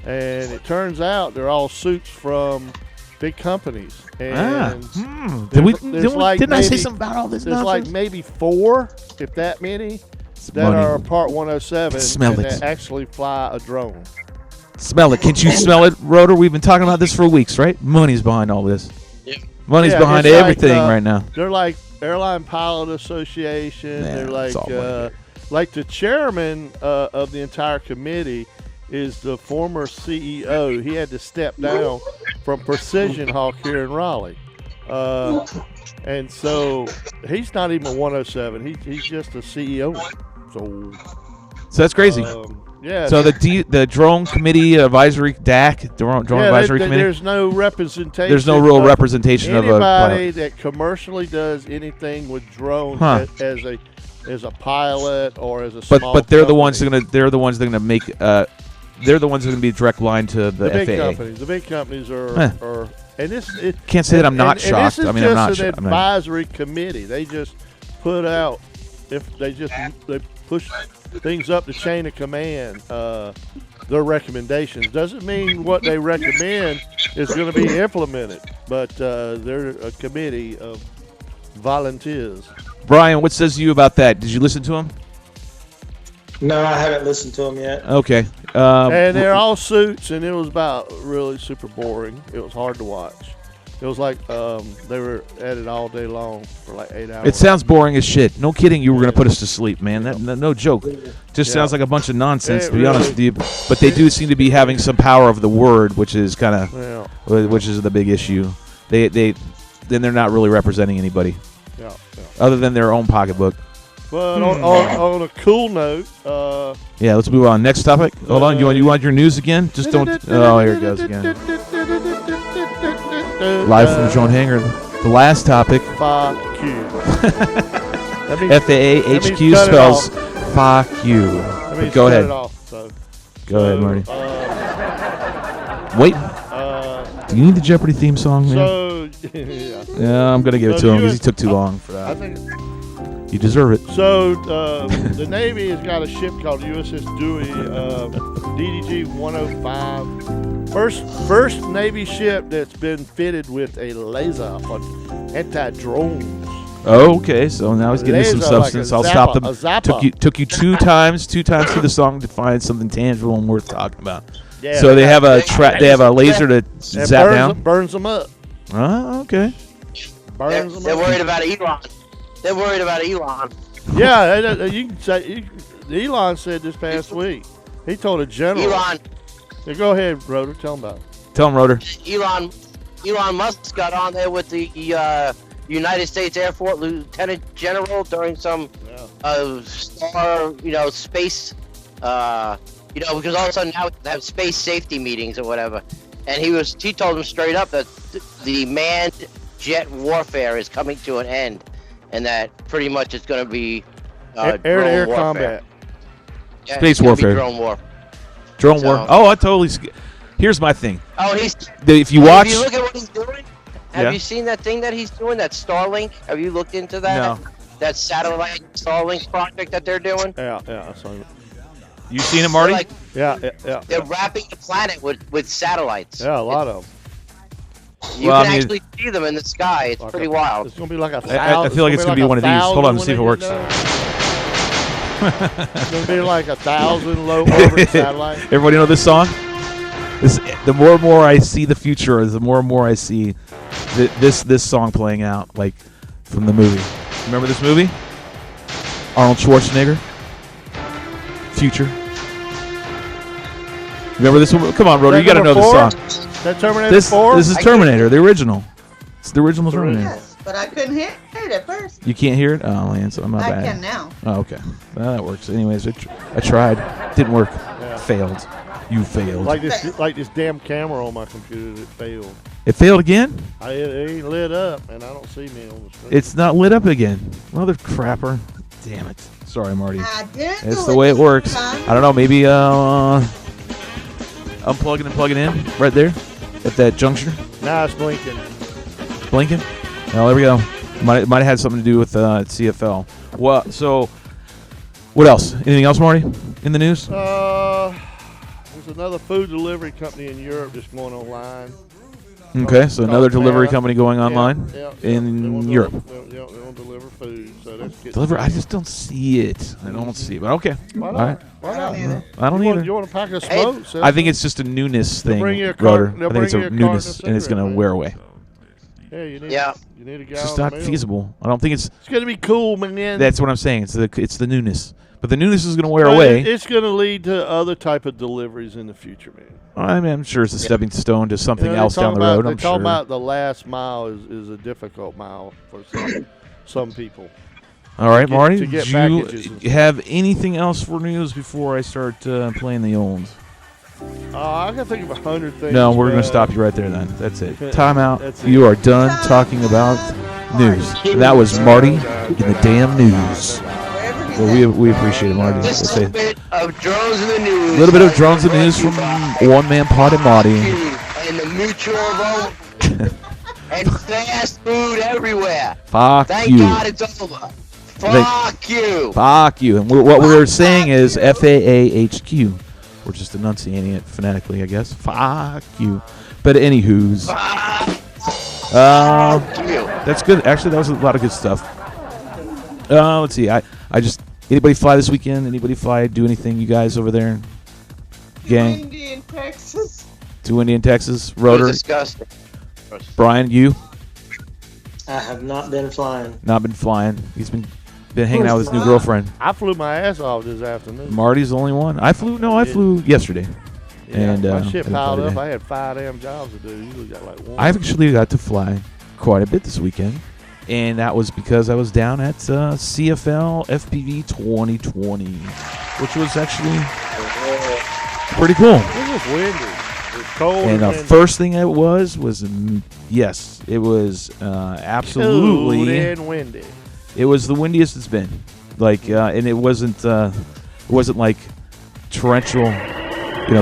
And it turns out they're all suits from big companies. And didn't I say something about all this There's nonsense? like maybe 4, if that many, that are Part 107 that actually fly a drone. Smell it. Can't you smell it, Rotor? We've been talking about this for weeks, right? Money's behind all this. Yeah. Money's behind everything right now. They're like Airline Pilot Association. They're like the chairman of the entire committee is the former CEO. He had to step down from Precision Hawk here in Raleigh. And so he's not even a 107. He's just a CEO. So that's crazy. Yeah. So the Drone Committee Advisory DAC, Drone Advisory Committee. There's no representation. There's no real representation of anybody that commercially does anything with drones as a pilot or as a small but they're company. the ones that are gonna make they're the ones that are going to be direct line to the FAA. The big companies are and this can't say that I'm not shocked. And I mean, I'm not shocked. This is just an advisory committee. They just put out they push things up the chain of command. Their recommendations doesn't mean what they recommend is going to be implemented, but they're a committee of volunteers. Brian, what says you about that? Did you listen to him? No, I haven't listened to them yet. Okay. And they're all suits, and it was about really super boring. It was hard to watch. It was like they were at it all day long for like 8 hours. It sounds boring as shit. No kidding, you were going to put us to sleep, man. No joke. Just sounds like a bunch of nonsense, to be honest with you. But they do seem to be having some power of the word, which is kind of, which is the big issue. Then they're not really representing anybody, other than their own pocketbook. But on a cool note, let's move on. Next topic. Hold on. You want your news again? Just don't. Oh, here it goes again. Live from the Drone Hangar. The last topic. Fuck you. FAA HQ spells fuck you. But go ahead. Go ahead, Marty. Wait. Do you need the Jeopardy theme song, man? Yeah, I'm gonna give it to him because he took too long for that. You deserve it. So the Navy has got a ship called USS Dewey, DDG 105. First Navy ship that's been fitted with a laser for anti-drones. Oh, okay. So now he's getting some Laser like substance. a I'll zappa, stop them. a zappa. Took you two times through the song to find something tangible and worth talking about. Yeah, so they have a laser to It zap down. burns them up. Oh, okay. Burns them They're up. worried about Elon. They're worried about Elon. Yeah, you can say Elon said this past week. He told a general. Elon. Yeah, go ahead, Rotor. Tell him about it. Tell him, Rotor. Elon Musk got on there with the United States Air Force Lieutenant General during some star, space, because all of a sudden now they have space safety meetings or whatever, and he told him straight up that the manned jet warfare is coming to an end, and that pretty much it's going to be air-to-air combat. Yeah, Space it's gonna be warfare. drone war. Drone war. Oh, I totally. Here's my thing. Oh, If you watch. If you look at what he's doing, have you seen that thing that he's doing? That Starlink? Have you looked into that? No. That satellite Starlink project that they're doing? Yeah, I saw it. You seen it, Marty? Yeah. They're wrapping the planet with satellites. Yeah, a lot of them. You can actually see them in the sky. It's pretty wild. It's going to be like a thousand. I feel like it's going to be one of these. Hold on, let's see if it works. It's going to be like 1,000 low orbit satellites. Everybody know this song? The more and more I see the future, the more and more I see this song playing out, like from the movie. Remember this movie? Arnold Schwarzenegger. Future. Remember this one? Come on, Rotor, you got to know this song. Is that Terminator 4? This is Terminator, the original. It's the original Terminator. Yes, but I couldn't hear it at first. You can't hear it? Oh, man, so I'm not bad. I can now. Oh, okay. Well, that works. Anyways, I tried. Didn't work. Failed. You failed. Like this damn camera on my computer that failed. It failed again? It ain't lit up, and I don't see me on the screen. It's not lit up again. Mother crapper. Damn it. Sorry, Marty. It's It's the way it works. I don't know. Maybe unplugging and plugging in right there at that juncture. Nah, it's blinking. Blinking? Well, there we go. Might have had something to do with CFL. Well, so what else? Anything else, Marty, in the news? There's another food delivery company in Europe just going online. Okay, so another delivery company going online in Europe. They want to deliver food, so that's good. Deliver? I just don't see it. I don't see it, but okay. Why not? All right. Why not? I don't either. You want a pack of smokes? I think it's just a newness thing, Rotor. I think it's a newness, and it's going to wear away. Yeah, you need a guy. It's just not feasible. I don't think it's. It's going to be cool, man. That's what I'm saying. It's the newness, but the newness is going to wear away. It's going to lead to other type of deliveries in the future, man. I'm sure it's a stepping stone to something else down the road. I'm sure. Talking about the last mile is a difficult mile for some people. All right, Marty. To get do packages you have anything else for news before I start playing the old? I can think of 100 things. No, we're going to stop you right there then. That's it. Time out. That's it. You are done talking about news. And that was Marty in the damn news. Well, we appreciate it, Marty. Just a little bit of drones in the news. A little bit of drones in the news from One Man Pod and Marty. And the mutual vote. And fast food everywhere. Fuck Thank you. God it's over. Fuck you. Fuck you. And what we're saying is FAAHQ. We're just enunciating it phonetically, I guess. Fuck you. But anywho's. That's good. Actually, that was a lot of good stuff. Let's see. I just. Anybody fly this weekend? Anybody fly? Do anything, you guys over there? Gang. Indian, Texas. To Indian, Texas. Rotor. Disgusting. Brian, you? I have not been flying. Not been flying. He's been hanging out with his new girlfriend. I flew my ass off this afternoon. Marty's the only one. I flew yesterday. Yeah, And my shit piled up. today. I had 5 damn jobs to do. You usually got like one. I've actually got to fly quite a bit this weekend. And that was because I was down at CFLFPV 2020, which was actually pretty cool. It was windy. It was cold. And the windy. first thing it was yes, it was absolutely cold and windy. It was the windiest it's been. Like, and it wasn't like torrential,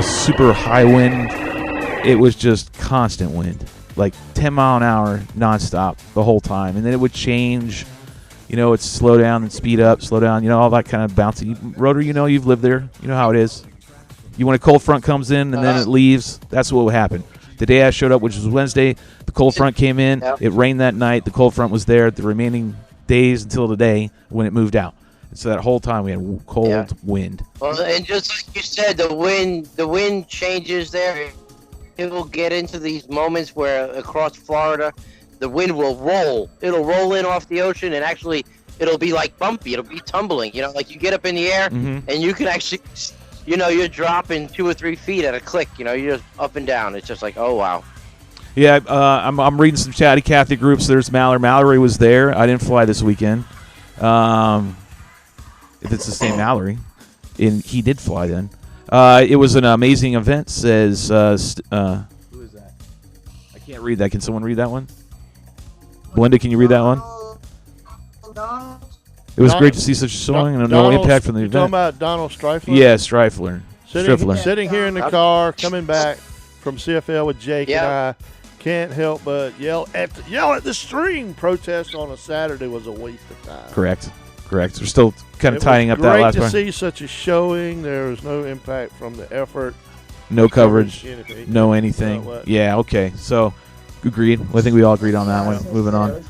super high wind. It was just constant wind, like 10 mile an hour nonstop the whole time. And then it would change, it'd slow down and speed up, slow down, all that kind of bouncy. Rotor, you've lived there. You know how it is. When a cold front comes in and then it leaves, that's what would happen. The day I showed up, which was Wednesday, the cold front came in. It rained that night. The cold front was there. The remaining days until today when it moved out. So that whole time we had cold wind. Well, and just like you said, the wind changes there. It will get into these moments where across Florida, the wind will roll. It'll roll in off the ocean, and actually, it'll be like bumpy. It'll be tumbling. You know, like you get up in the air, and you can actually, you know, you're dropping 2 or 3 feet at a click. You know, you're just up and down. It's just like, oh wow. Yeah, I'm reading some Chatty Cathy groups. There's Mallory. Mallory was there. I didn't fly this weekend. If it's the same Mallory, and he did fly then. It was an amazing event, says... who is that? I can't read that. Can someone read that one? Belinda, can you read that one? It was great to see such a showing and no impact from the event. Talking about Donald Streifler? Yeah, Streifler. Sitting here in the car, coming back from CFL with Jake and I, can't help but yell at the stream. Protest on a Saturday was a waste of time. Correct. We're still kind of tying up that last part. part. Great to see such a showing. There was no impact from the effort. No coverage. No anything. Yeah, okay. So, agreed. I think we all agreed on that one. Moving on.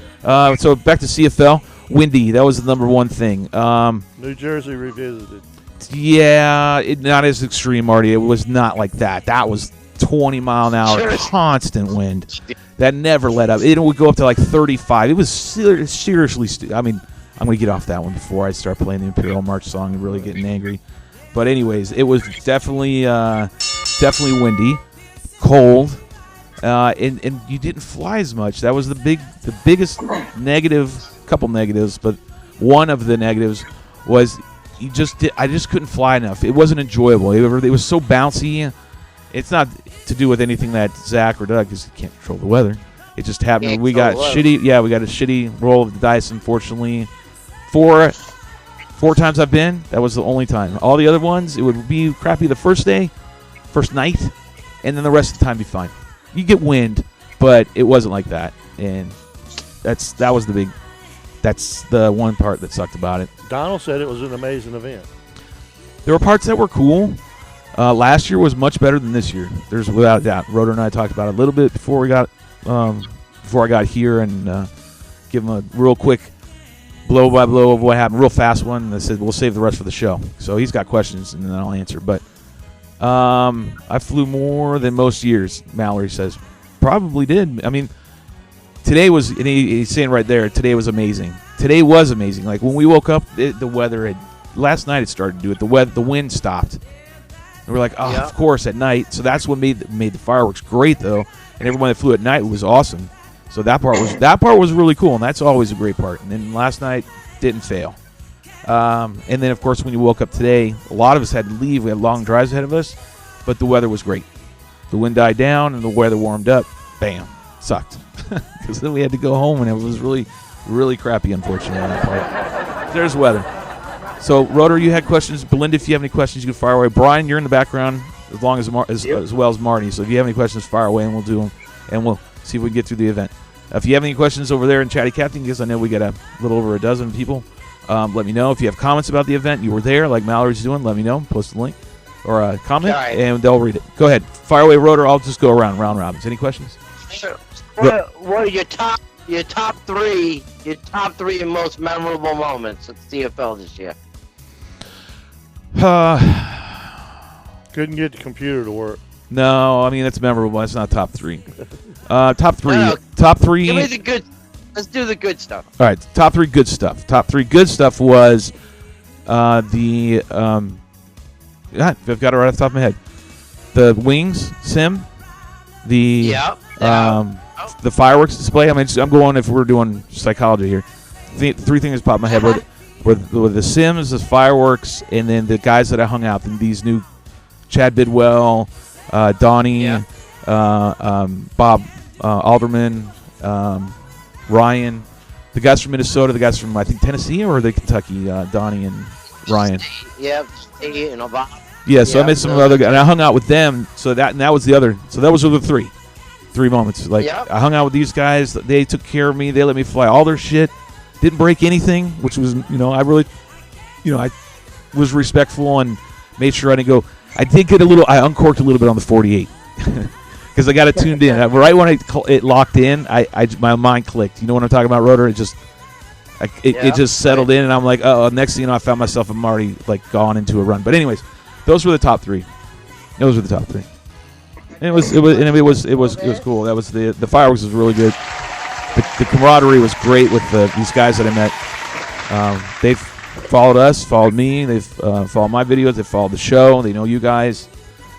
So, back to CFL. Windy. That was the number one thing. New Jersey revisited. Yeah, not as extreme, Marty. It was not like that. That was 20-mile-an-hour constant wind. That never let up. It would go up to like 35. It was seriously I mean, I'm going to get off that one before I start playing the Imperial March song and really getting angry. But anyways, it was definitely windy, cold, and you didn't fly as much. That was the biggest negative, couple negatives, but one of the negatives was I just couldn't fly enough. It wasn't enjoyable. It was so bouncy. It's not to do with anything that Zach or Doug, because he can't control the weather. It just happened. We got shitty. Yeah, we got a shitty roll of the dice, unfortunately. Four times I've been, that was the only time. All the other ones, it would be crappy the first day, first night, and then the rest of the time be fine. You get wind, but it wasn't like that, and that's the one part that sucked about it. Donald said it was an amazing event. There were parts that were cool. Last year was much better than this year. There's without a doubt. Rotor and I talked about it a little bit before I got here, and give him a real quick blow by blow of what happened, real fast one. And I said we'll save the rest for the show. So he's got questions, and then I'll answer. But I flew more than most years. Mallory says probably did. I mean, today was. And he's saying right there, today was amazing. Today was amazing. Like when we woke up, the weather had. Last night it started to do it. The wind stopped. And we're like, oh, of course, at night. So that's what made the fireworks great, though. And everyone that flew at night was awesome. So that part was really cool, and that's always a great part. And then last night didn't fail. And then, of course, when you woke up today, a lot of us had to leave. We had long drives ahead of us, but the weather was great. The wind died down, and the weather warmed up. Bam. Sucked. Because then we had to go home, and it was really, really crappy, unfortunately, on that part. There's weather. So, Rotor, you had questions. Belinda, if you have any questions, you can fire away. Brian, you're in the background as well as Marty. So if you have any questions, fire away, and we'll do them, and we'll see if we can get through the event. If you have any questions over there in Chatty Cathy, because I know we got a little over a dozen people, let me know. If you have comments about the event, you were there, like Mallory's doing, let me know. Post a link or a comment, and they'll read it. Go ahead. Fire away, Rotor. I'll just go around round robins. Any questions? Sure. What are your top three most memorable moments at CFL this year? Couldn't get the computer to work. No, I mean that's memorable. That's not top three. Top three. Give me the good. Let's do the good stuff. All right, top three good stuff. Top three good stuff was I've got it right off the top of my head. The wings sim, the fireworks display. I mean, I'm going if we're doing psychology here. Three things pop in my head with the sims, the fireworks, and then the guys that I hung out. These new Chad Bidwell, Donnie, Bob Alderman, Ryan, the guys from Minnesota, the guys from I think Tennessee or the Kentucky, Donnie and Ryan. Yep, and Bob. Yeah, so I met some other guys, and I hung out with them. So that was the other. So that was the three moments. Like I hung out with these guys. They took care of me. They let me fly all their shit. Didn't break anything, which was I really, I was respectful and made sure I didn't go. I did get I uncorked a little bit on the 48 because I got it tuned in. Right when it locked in, my mind clicked. You know what I'm talking about, Rotor? It just settled in, and I'm like, oh, next thing you know, I found myself and Marty like gone into a run. But anyways, those were the top three. Those were the top three. And it was cool. That was the fireworks was really good. The camaraderie was great with these guys that I met. They've followed us, followed me. They've followed my videos. They've followed the show. They know you guys.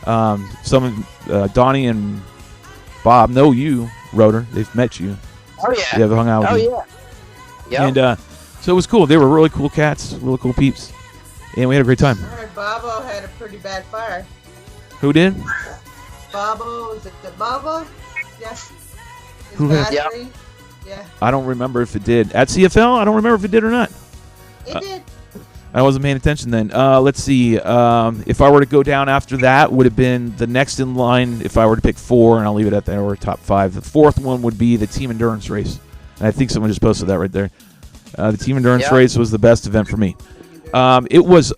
Some of Donnie and Bob know you, Rotor. They've met you. Oh yeah. Yeah, they hung out with you. Oh yeah. Yep. And so it was cool. They were really cool cats, really cool peeps, and we had a great time. I heard Bobo had a pretty bad fire. Who did? Bobo, is it the Bobo? Yes. Who had? Battery? Yeah. I don't remember if it did. At CFL, I don't remember if it did or not. It did. I wasn't paying attention then. Let's see. If I were to go down after that, would have been the next in line. If I were to pick four, and I'll leave it at that, or top five. The fourth one would be the team endurance race. And I think someone just posted that right there. The team endurance race was the best event for me. It was,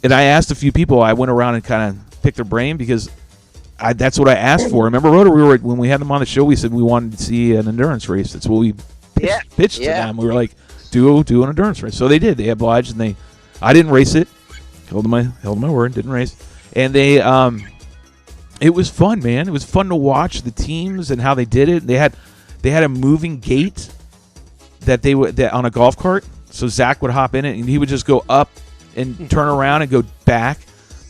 and I asked a few people. I went around and kind of picked their brain because that's what I asked for. Remember, Rotor, when we had them on the show, we said we wanted to see an endurance race. That's what we pitched to them. We were like, do an endurance race. So they did. They obliged, and I didn't race it. Held my word. Didn't race. And it was fun, man. It was fun to watch the teams and how they did it. They had a moving gate that on a golf cart. So Zach would hop in it, and he would just go up and turn around and go back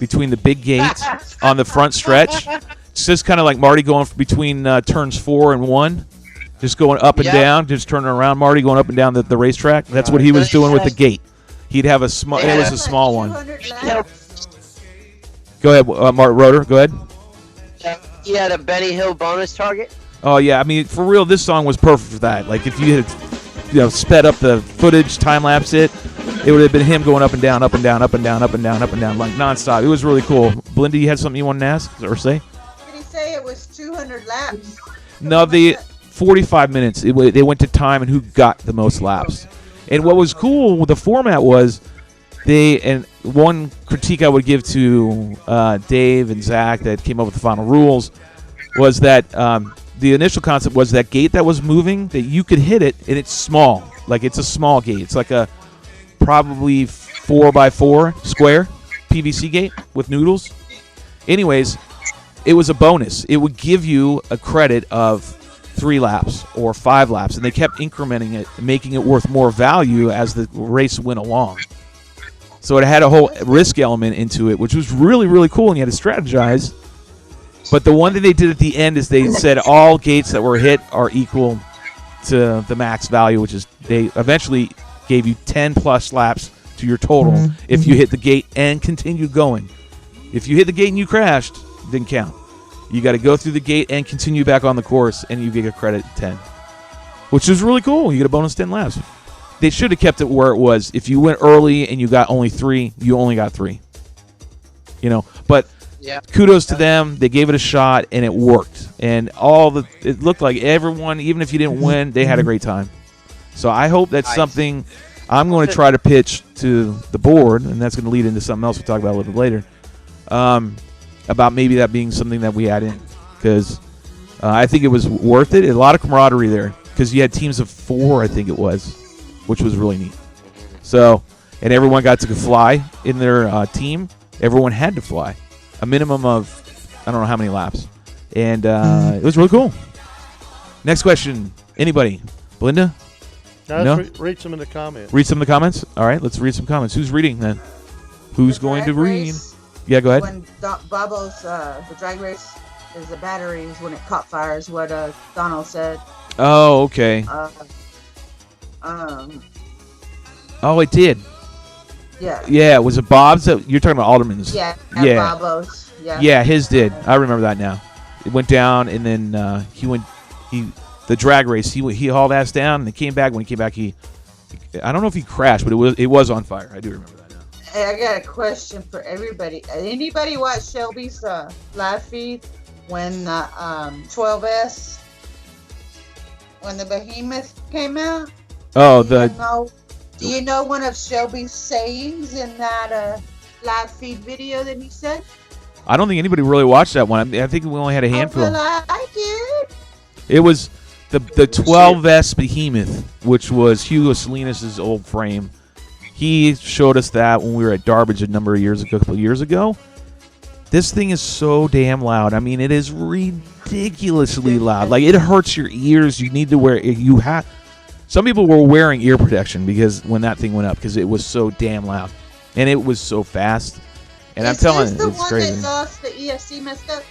between the big gates on the front stretch. It's just kind of like Marty going between turns 4 and 1. Just going up and down, just turning around. Marty going up and down the racetrack. That's what he was doing with the gate. He'd have a small. It was a small one. Go ahead, Rotor. Go ahead. He had a Benny Hill bonus target. Oh yeah, I mean for real, this song was perfect for that. Like if you had, sped up the footage, time lapse it would have been him going up and down, up and down, up and down, up and down, up and down, like nonstop. It was really cool. Belinda, you had something you wanted to ask or say? Did he say it was 200 laps? No, 45 minutes. They went to time and who got the most laps. And what was cool with the format was and one critique I would give to Dave and Zach that came up with the final rules was that the initial concept was that gate that was moving, that you could hit it and it's small. Like it's a small gate. It's like a probably 4x4 square PVC gate with noodles. Anyways, it was a bonus. It would give you a credit of 3 laps or 5 laps, and they kept incrementing it, making it worth more value as the race went along. So it had a whole risk element into it, which was really, really cool, and you had to strategize. But the one thing they did at the end is they said all gates that were hit are equal to the max value, which is they eventually gave you 10 plus laps to your total if you hit the gate and continued going. If you hit the gate and you crashed, it didn't count. You got to go through the gate and continue back on the course, and you get a credit 10, which is really cool. You get a bonus 10 laps. They should have kept it where it was. If you went early and you got only 3, you only got 3. But kudos to them. They gave it a shot, and it worked. And it looked like everyone, even if you didn't win, they had a great time. So I hope that's something I'm going to try to pitch to the board, and that's going to lead into something else we'll talk about a little bit later. About maybe that being something that we add in, because I think it was worth it. A lot of camaraderie there, because you had teams of 4, I think it was, which was really neat. So, and everyone got to fly in their team. Everyone had to fly a minimum of, I don't know how many laps, and it was really cool. Next question. Anybody? Belinda? No? Read some in the comments. Read some of the comments? All right, let's read some comments. Who's reading then? Who's going to read? Yeah, go ahead. When Bobo's, the drag race is the batteries when it caught fire is what Donald said. Oh, okay. Oh, it did. Yeah. Yeah, was it Bob's? You're talking about Alderman's. Yeah, Bobo's. Yeah. Yeah, his did. I remember that now. It went down, and then the drag race, he hauled ass down, and he came back. When he came back, I don't know if he crashed, but it was on fire. I do remember that now. Hey, I got a question for everybody. Anybody watch Shelby's live feed when the 12S, when the Behemoth came out? Oh, do you know one of Shelby's sayings in that live feed video that he said? I don't think anybody really watched that one. I think we only had a handful. Well, I did. It was The 12S Behemoth, which was Hugo Salinas' old frame, he showed us that when we were at Darbage a couple of years ago. This thing is so damn loud. I mean, it is ridiculously loud. Like, it hurts your ears. You need to wear. Some people were wearing ear protection because when that thing went up, because it was so damn loud, and it was so fast. And I'm telling you, it's crazy. Is this the one that the ESC messed up?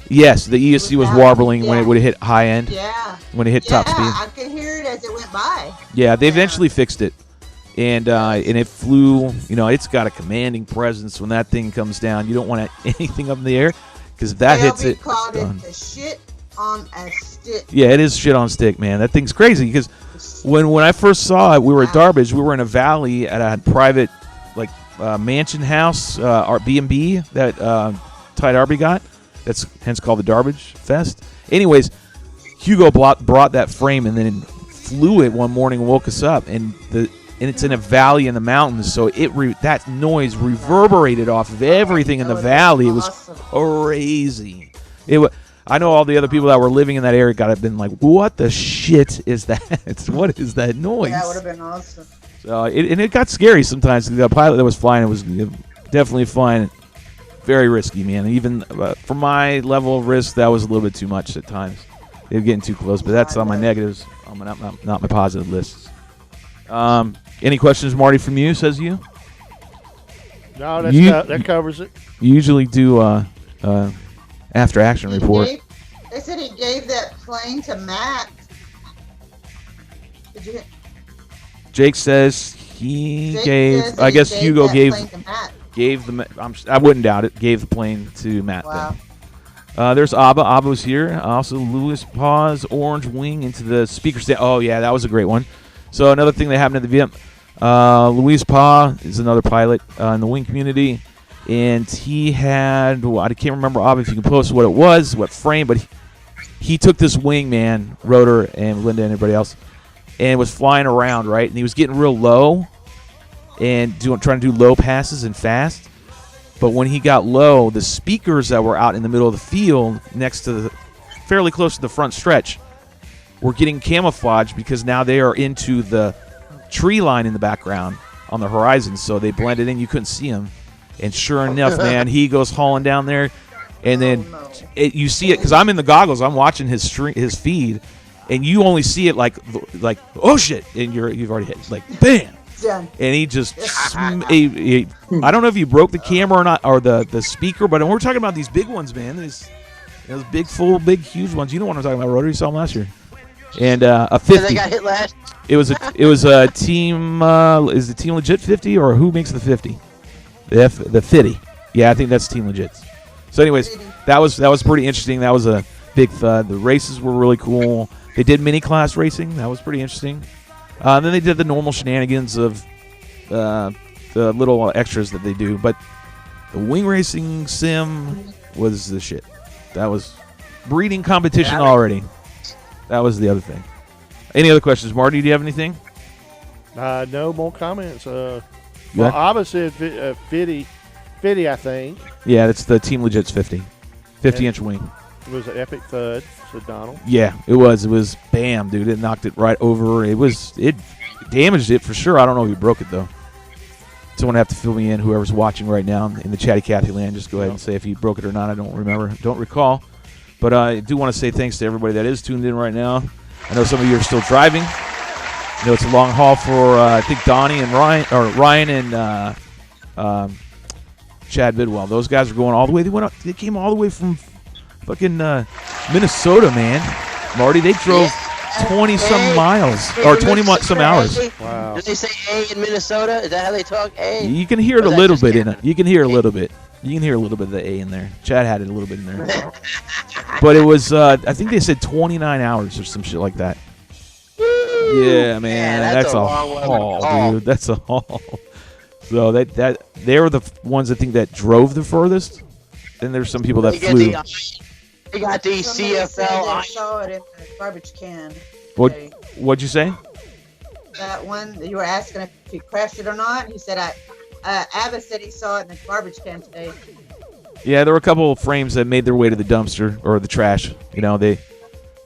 Yes, the ESC was warbling when it would hit high end. Yeah. When it hit top speed. Yeah, I could hear it as it went by. Yeah, they eventually fixed it. And it flew, it's got a commanding presence when that thing comes down. You don't want anything up in the air because if that hits it. Called it the shit on a stick. Yeah, it is shit on a stick, man. That thing's crazy because when I first saw it, we were at Darbage. We were in a valley at a private mansion house, our B&B that Ty Darby got. That's hence called the Darbage Fest. Anyways, Hugo brought that frame and then flew it one morning and woke us up. And it's in a valley in the mountains, so that noise reverberated off of everything in the valley. It was crazy. I know all the other people that were living in that area got have been like, "What the shit is that? What is that noise?" That would have been awesome. So it got scary sometimes. The pilot that was flying it was definitely flying. Very risky, man. Even for my level of risk, that was a little bit too much at times. They were getting too close, but that's on my negatives, not my positive lists. Any questions, Marty, from you? Says you. No, that covers it. You usually do after action report. They said he gave that plane to Matt. Did you? Jake says he gave. I guess Hugo gave the. I wouldn't doubt it. Gave the plane to Matt. Wow. Then. There's Abba. Abba's here. Also, Louis Paz orange wing into the speaker stand. Oh yeah, that was a great one. So another thing that happened at the VM, Luis Pa is another pilot in the wing community, and he had, I can't remember, Abba, if you can post what it was, what frame, but he took this wing, man, Rotor and Linda and everybody else, and was flying around, right, and he was getting real low and trying to do low passes and fast, but when he got low, the speakers that were out in the middle of the field fairly close to the front stretch, were getting camouflaged because now they are into the tree line in the background on the horizon, so they blended in. You couldn't see him, and sure enough, man, he goes hauling down there, and then you see it because I'm in the goggles. I'm watching his feed, and you only see it like oh shit, and you've already hit bam, and he just I don't know if he broke the camera or not, or the speaker, but we're talking about these big ones, man. Those big, huge ones. You know what I'm talking about, Rotary. You saw them last year. And a 50. They got hit last. It was a team. Is the Team Legit 50 or who makes the 50? The 50. Yeah, I think that's Team Legit. So, anyways, that was pretty interesting. That was a big thud. The races were really cool. They did mini class racing. That was pretty interesting. Then they did the normal shenanigans of the little extras that they do. But the wing racing sim was the shit. That was breeding competition already. That was the other thing. Any other questions, Marty? Do you have anything? No more comments. Well, obviously, 50, I think. Yeah, that's the Team Legit's 50. 50-inch wing. It was an epic thud, said Donald. Yeah, it was. It was bam, dude. It knocked it right over. It damaged it for sure. I don't know if he broke it, though. Someone have to fill me in, whoever's watching right now in the Chatty Cathy land. Just go ahead and say if he broke it or not. I don't recall. But I do want to say thanks to everybody that is tuned in right now. I know some of you are still driving. I know it's a long haul for, I think, Donnie and Ryan and Chad Bidwell. Those guys are going all the way. They came all the way from fucking Minnesota, man. Marty, they drove 20-some miles or 20-some hours. Wow. Did they say A in Minnesota? Is that how they talk? A? You can hear it a little bit in it. You can hear a little bit. You can hear a little bit of the A in there. Chad had it a little bit in there. But it was, I think they said 29 hours or some shit like that. Yeah, man. That's a haul, dude. That's a haul. So they were the ones I think that drove the furthest. Then there's some people that flew. They got the CFL. I saw it in the garbage can. What'd you say? That one you were asking if he crashed it or not. He said Abba said he saw it in the garbage can today. Yeah, there were a couple of frames that made their way to the dumpster or the trash. You know, they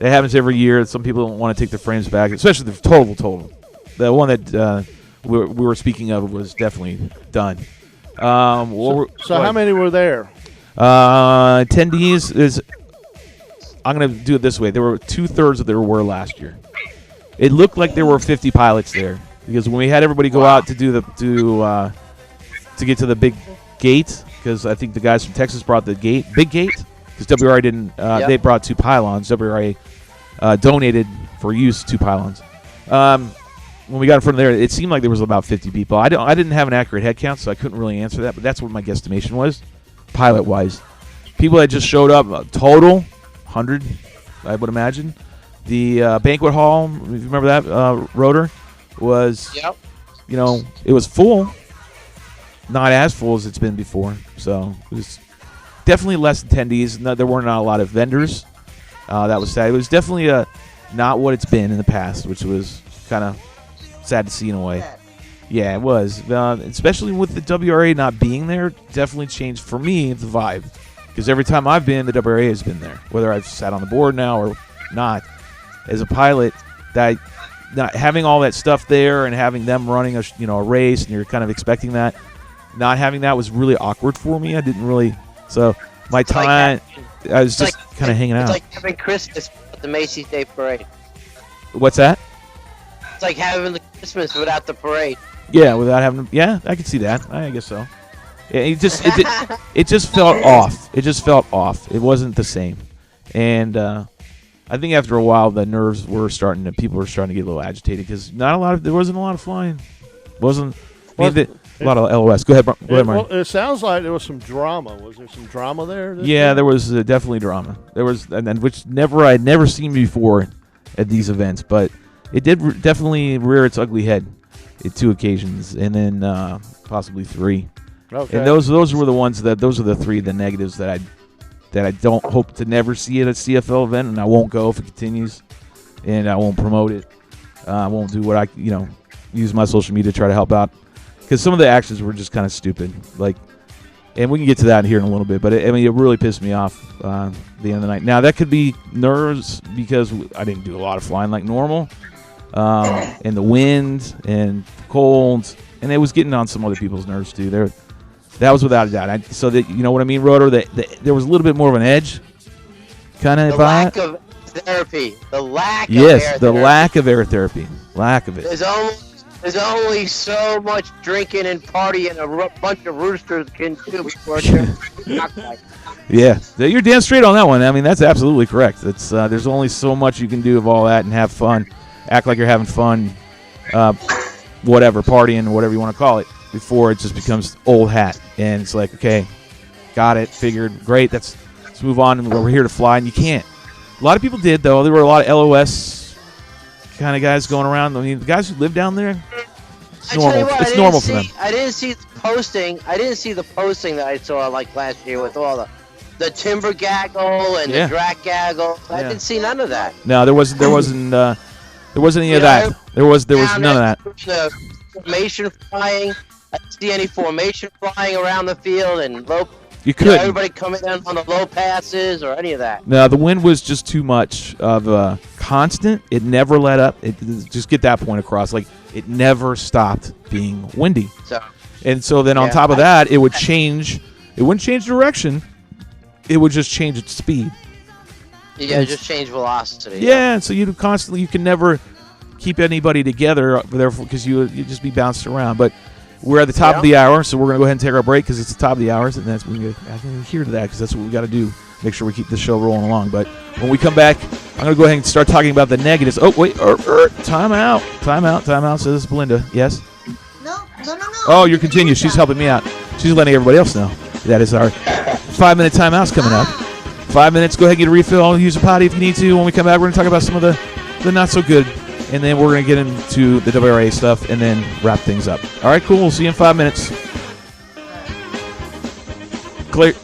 That happens every year. Some people don't want to take their frames back, especially the total. The one that we were speaking of was definitely done. So how many were there? Attendees is. I'm going to do it this way. There were 2/3 of there were last year. It looked like there were 50 pilots there because when we had everybody go out to do to get to the big gate, because I think the guys from Texas brought the big gate, because WRA didn't. They brought 2 pylons. WRA donated for use 2 pylons. When we got in front of there, it seemed like there was about 50 people. I didn't have an accurate head count, so I couldn't really answer that. But that's what my guesstimation was, pilot wise. People that just showed up total 100, I would imagine. The banquet hall, if you remember that, Rotor, was, it was full. Not as full as it's been before. So it was definitely less attendees. There were not a lot of vendors. That was sad. It was definitely not what it's been in the past, which was kind of sad to see in a way. Yeah, it was. Especially with the WRA not being there, definitely changed, for me, the vibe. Because every time I've been, the WRA has been there. Whether I've sat on the board now or not. As a pilot, not having all that stuff there and having them running a race, and you're kind of expecting that, not having that was really awkward for me. I didn't really. So my time, I was just kind of hanging out. It's like having Christmas at the Macy's Day Parade. What's that? It's like having the Christmas without the parade. Yeah, without having. Yeah, I could see that. I guess so. It just felt off. It just felt off. It wasn't the same, and I think after a while the nerves were people were starting to get a little agitated because there wasn't a lot of flying. A lot of LOS. Go ahead, Marty. Well, it sounds like there was some drama. Was there some drama there? Yeah, there was definitely drama. There was, which I'd never seen before at these events, but it did definitely rear its ugly head at 2 occasions, and then possibly 3. Okay. And those were the ones those are the 3 the negatives that I don't hope to never see at a CFL event, and I won't go if it continues, and I won't promote it. I won't do what I use my social media to try to help out. Because some of the actions were just kind of stupid, and we can get to that here in a little bit. But it really pissed me off the end of the night. Now that could be nerves because I didn't do a lot of flying like normal, and the wind and cold, and it was getting on some other people's nerves too. That was without a doubt. So that you know what I mean, Rotor. That there was a little bit more of an edge, kind of. The lack of therapy. The lack of air therapy. Lack of it. There's only so much drinking and partying a bunch of roosters can do before they're Yeah, you're damn straight on that one. I mean, that's absolutely correct. It's there's only so much you can do of all that and have fun, act like you're having fun, whatever, partying, whatever you want to call it, before it just becomes old hat. And it's like, okay, got it, figured, great, let's move on, and we're here to fly, and you can't. A lot of people did, though. There were a lot of LOS kind of guys going around. I mean, the guys who live down there, it's normal. It's normal for them. I didn't see the posting. I didn't see the posting that I saw like last year with all the timber gaggle and the drac gaggle. I didn't see none of that. No, there wasn't any of that. There was none of that. The formation flying. I didn't see any formation flying around the field and low. You couldn't. Everybody coming in on the low passes or any of that. No, the wind was just too much of a constant. It never let up. Just get that point across. Like, it never stopped being windy. So then on top of that, it would change. It wouldn't change direction. It would just change its speed. Yeah, just change velocity. Yeah, so you can never keep anybody together, therefore, because you just be bounced around. But we're at the top of the hour, so we're going to go ahead and take our break because it's the top of the hours, and that's when we adhere to that because that's what we got to do. Make sure we keep the show rolling along. But when we come back, I'm going to go ahead and start talking about the negatives. Oh, wait, time out, says Belinda. Yes? No. Oh, you're continuing. She's helping me out. She's letting everybody else know. That is our 5-minute timeout's coming up. 5 minutes, go ahead and get a refill. Use a potty if you need to. When we come back, we're going to talk about some of the not so good. And then we're going to get into the WRA stuff and then wrap things up. All right, cool. We'll see you in 5 minutes. Clear.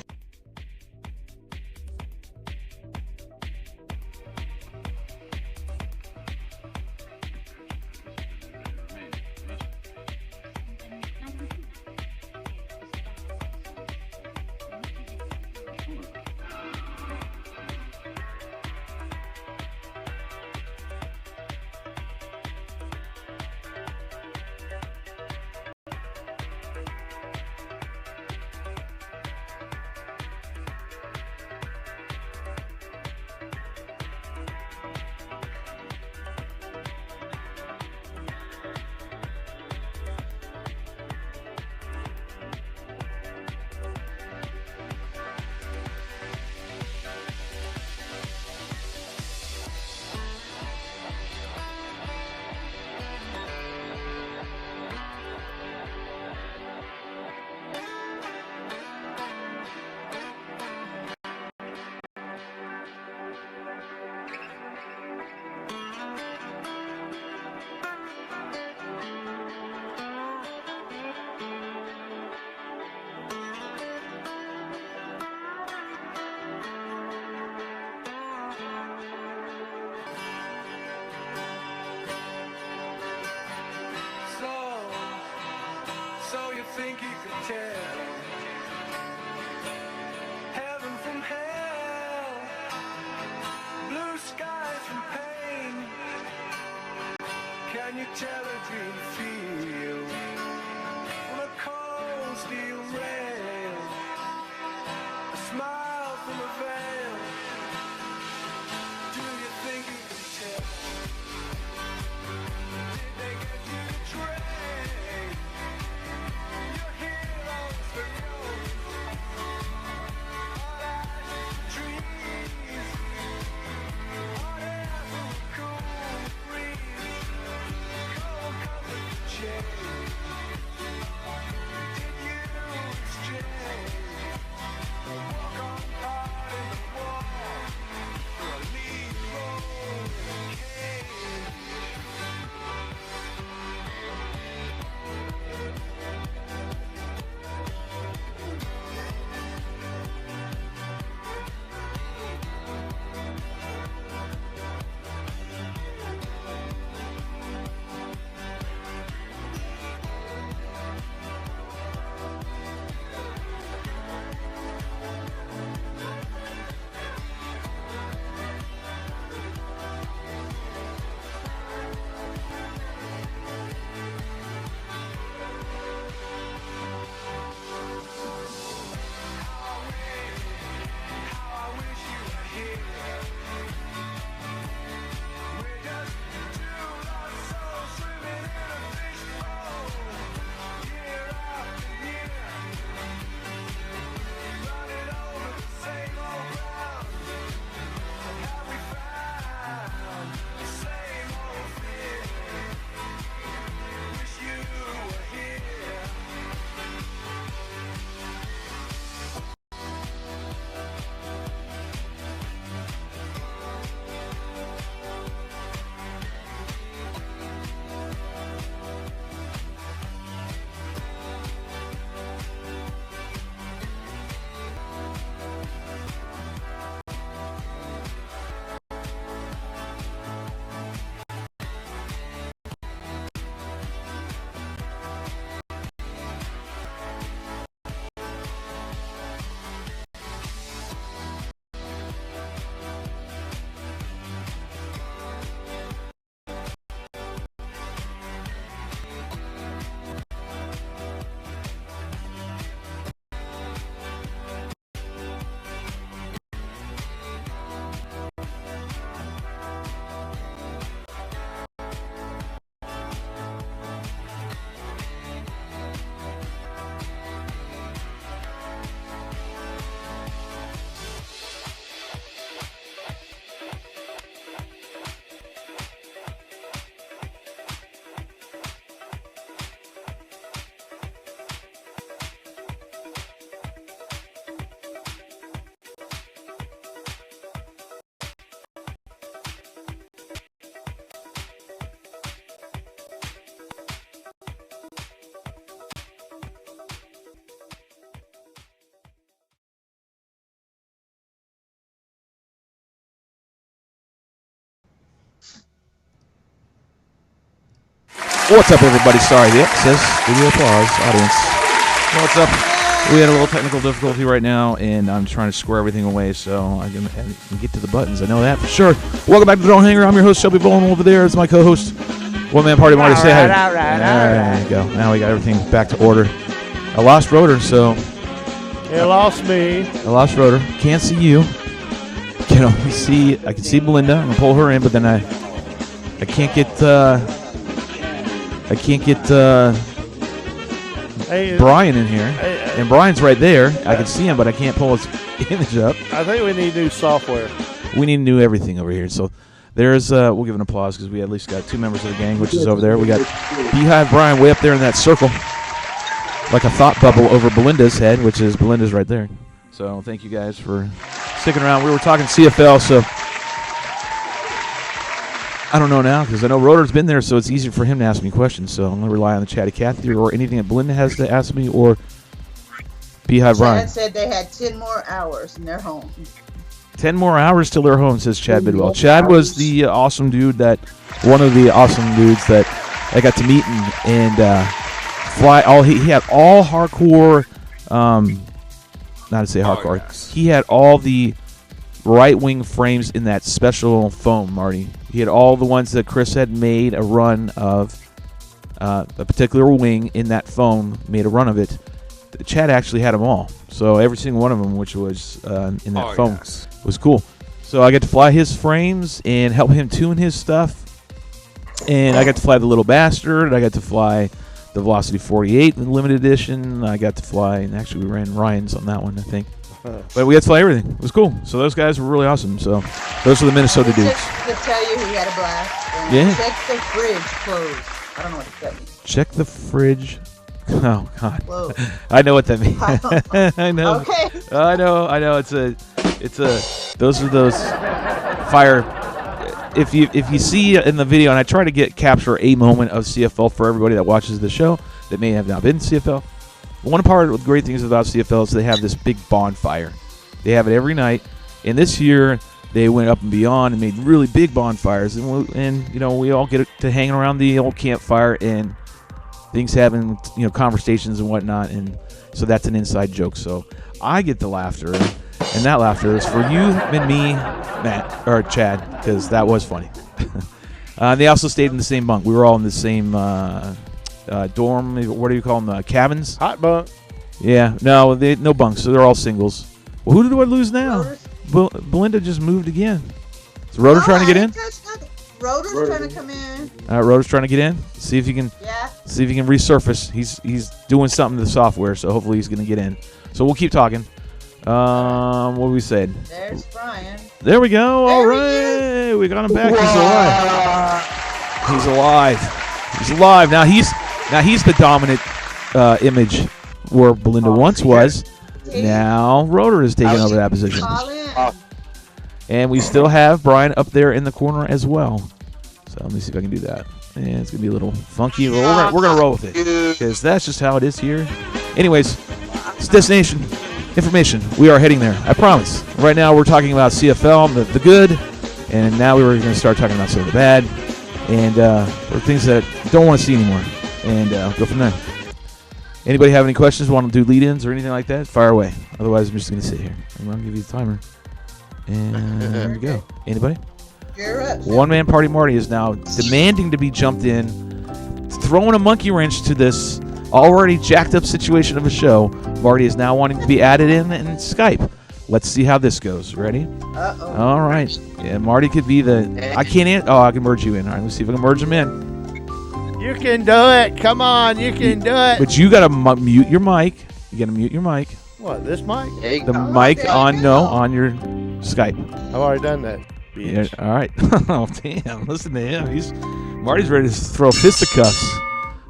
intelligent field on a cold steel rail. A smile from a veil. Do you think you can tell? Did they get you to trade your heroes for gold? Hot eyes for trees, hot air for a cool breeze, cold comfort for change. Did you exchange? Walk on hard in the wall for a lead role in a cage. How I wish you were here. We're just two lost souls swimming in a fishbowl, year after year, running over the same old ground. Have we found the same old fear? Wish you were here. What's up, everybody? Sorry, yep, says video applause, audience. What's up? We had a little technical difficulty right now, and I'm trying to square everything away so I can get to the buttons. I know that for sure. Welcome back to the Drone Hangar. I'm your host, Shelby Bowman. Over there is my co-host, One Man Party Marty. Say hi. All right. There you go. Now we got everything back to order. I lost Rotor, so... It lost me. I lost Rotor. Can't see you. I can see Belinda. I'm gonna pull her in, but then I can't get Brian in here. And Brian's right there. I can see him, but I can't pull his image up. I think we need new software. We need new everything over here. So there's we'll give an applause because we at least got 2 members of the gang, which is over there. We got Beehive Brian way up there in that circle, like a thought bubble over Belinda's head, which is Belinda's right there. So thank you guys for sticking around. We were talking CFL, so I don't know now because I know Rotor's been there, so it's easier for him to ask me questions. So I'm going to rely on the Chatty Cathy or anything that Belinda has to ask me or Beehive Brian. Chad said they had 10 more hours in their home. 10 more hours till they're home, says Chad Bidwell. Chad was the awesome dude one of the awesome dudes that I got to meet and fly. He had all hardcore, not to say hardcore. Yes. He had all the right wing frames in that special foam, Marty. He had all the ones that Chris had made a run of. A particular wing in that phone made a run of it. Chad actually had them all. So every single one of them, which was in that phone, was cool. So I got to fly his frames and help him tune his stuff. And I got to fly the little bastard. I got to fly the Velocity 48 in limited edition. I got to fly, and actually we ran Ryan's on that one, I think. But we got to fly everything. It was cool. So those guys were really awesome. So those are the Minnesota dudes. Just to tell you he had a blast. And Yeah. Check the fridge closed. I don't know what that means. Check the fridge. Oh God. Whoa. I know what that means. I know. Okay. I know. It's a. Those are those fire. If you see in the video, and I try to capture a moment of CFL for everybody that watches the show that may have not been CFL. One part of the great things about CFL is they have this big bonfire. They have it every night, and this year they went up and beyond and made really big bonfires, and we all get to hanging around the old campfire and things having conversations and whatnot, and so that's an inside joke. So I get the laughter, and that laughter is for you and me, Matt or Chad, because that was funny. They also stayed in the same bunk. We were all in the same dorm. What do you call them? Cabins? Hot bunk. Yeah. No, no bunks. So they're all singles. Well, who did I lose now? Belinda just moved again. Is Rotor trying to get in? Rotor's trying to come in. Rotor's trying to get in. See if he can. Yeah. See if he can resurface. He's doing something to the software, so hopefully he's going to get in. So we'll keep talking. What we said? There's Brian. There we go. All There right, we got him back. He's alive. He's alive. Now he's the dominant image where Belinda once was. Now Rotor is taking over that position. And we still have Brian up there in the corner as well. So let me see if I can do that. Yeah, it's going to be a little funky, but we're gonna roll with it because that's just how it is here. Anyways, it's destination information. We are heading there. I promise. Right now we're talking about CFL, the good, and now we were going to start talking about some of the bad, and or things that don't want to see anymore, and go from there. Anybody have any questions? Want to do lead-ins or anything like that? Fire away. Otherwise, I'm just going to sit here. I'm going to give you the timer. And there we go. Anybody? One-man party Marty is now demanding to be jumped in, throwing a monkey wrench to this already jacked up situation of a show. Marty is now wanting to be added in Skype. Let's see how this goes. Ready? Uh-oh. All right. Yeah, Marty could be the... I can't... I can merge you in. All right, let's see if I can merge him in. You can do it. Come on, you can do it. But you got to mute your mic. You got to mute your mic. What, this mic? The mic on your Skype. I've already done that. Yeah, all right. Oh, damn. Listen to him. Marty's ready to throw fisticuffs.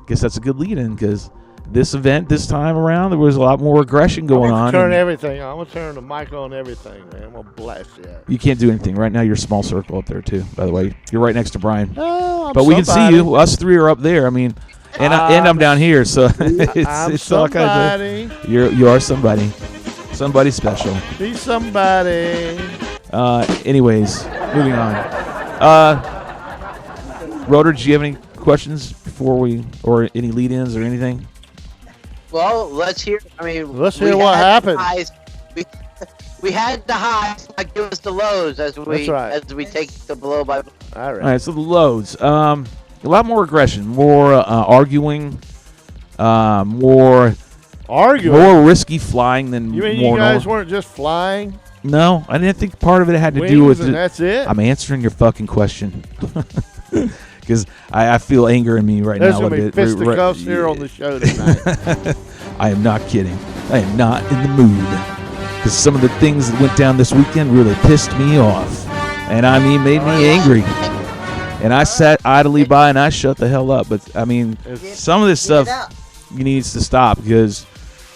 Guess that's a good lead-in because this event, this time around, there was a lot more aggression going on. Turn everything on. I'm going to turn the mic on everything, man. I'm going to blast you out. You can't do anything. Right now, you're small circle up there, too, by the way. You're right next to Brian. Oh, but we can see you. Us three are up there. I mean, and I'm down here, so it's all kind of... You are somebody. Somebody special. Be somebody. Anyways, moving on. Rotor, do you have any questions before or any lead-ins or anything? Well, let's hear. Let's hear what happened. We had the highs. Now give us the lows as we take the blow by. All right. All right. So the lows. A lot more aggression, more arguing, more risky flying than you mean more you guys normal. weren't just flying? No, I didn't think part of it had to Wings do with and that's it. I'm answering your fucking question because I feel anger in me right now. now. There's going to be fisticuffs here on the show tonight. I am not kidding. I am not in the mood because some of the things that went down this weekend really pissed me off, and I mean made me angry. And I sat idly by and I shut the hell up. But I mean, some of this stuff needs to stop because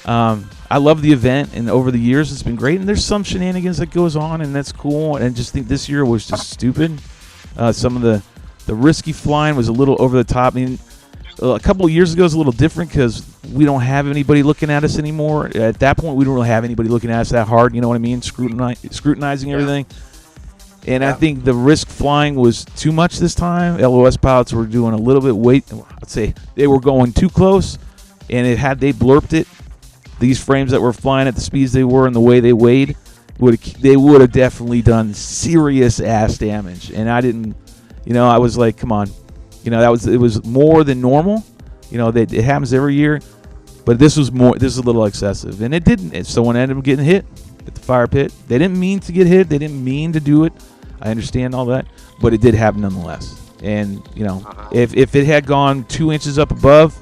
I love the event, and over the years it's been great. And there's some shenanigans that goes on, and that's cool. And I just think this year was just stupid. Some of the risky flying was a little over the top. I mean, a couple of years ago was a little different because we don't have anybody looking at us anymore. At that point, we don't really have anybody looking at us that hard. You know what I mean? Scrutinizing everything. And I think the risk flying was too much this time. LOS pilots were doing a little bit I'd say they were going too close, and they blurped it. These frames that were flying at the speeds they were and the way they weighed, they would have definitely done serious ass damage. And I didn't You know, I was like, come on. You know, it was more than normal. You know, it happens every year. But this was a little excessive. And it didn't. Someone ended up getting hit at the fire pit. They didn't mean to get hit. They didn't mean to do it. I understand all that. But it did happen nonetheless. And, you know, if it had gone 2 inches up above,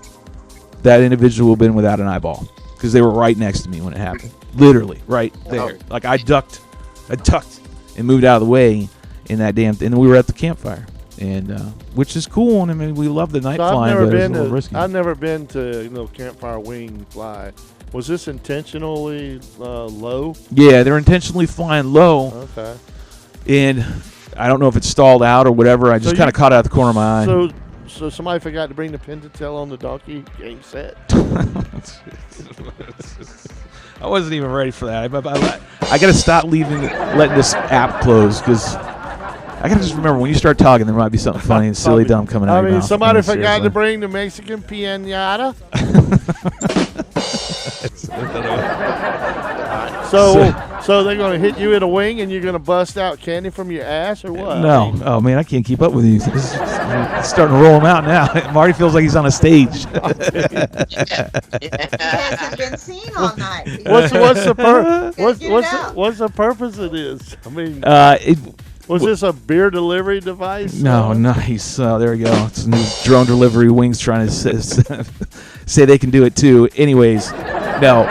that individual would have been without an eyeball. Because they were right next to me when it happened. Literally, right there. Like, I ducked and moved out of the way in that damn thing. And we were at the campfire. And which is cool. And I mean, we love the night flying, but it's a little risky. I've never been to campfire wing fly. Was this intentionally low? Yeah, they're intentionally flying low. Okay. And I don't know if it's stalled out or whatever. I just kind of caught it out the corner of my eye. So somebody forgot to bring the pin to tail on the donkey. Game set. I wasn't even ready for that. I got to stop letting this app close because I got to just remember when you start talking, there might be something funny and silly dumb coming out of your mouth. Somebody forgot to bring the Mexican piñata. So they're going to hit you in a wing and you're going to bust out candy from your ass or what? No. Oh, man, I can't keep up with you. It's starting to roll them out now. Marty feels like he's on a stage. He hasn't been seen all night. What's the purpose of this? I mean, was this a beer delivery device? No, nice. There we go. It's a new drone delivery. Wings trying to say they can do it too. Anyways, no.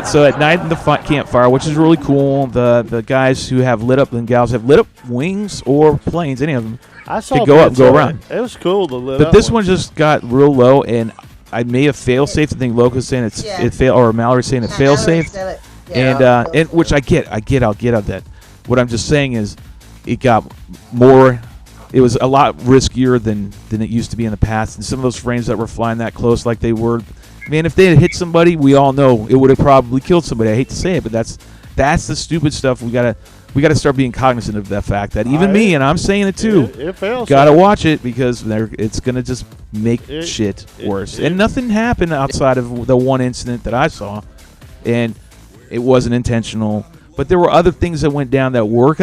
So at night in the campfire, which is really cool. The guys who have lit up and gals have lit up wings or planes. Any of them. I saw could go up and go around. It was cool to lit but up. This one just got real low, and I may have fail safe. I think Loco's saying it failed, or Mallory's saying it fail safe. And which I get. I'll get at that. What I'm just saying is, it got more. It was a lot riskier than it used to be in the past. And some of those frames that were flying that close, like they were, man, if they had hit somebody, we all know it would have probably killed somebody. I hate to say it, but that's the stupid stuff. We gotta start being cognizant of that fact that even me, and I'm saying it too, it fails. Gotta watch it because it's gonna just make shit worse. And nothing happened outside of the one incident that I saw, and it wasn't intentional. But there were other things that went down that were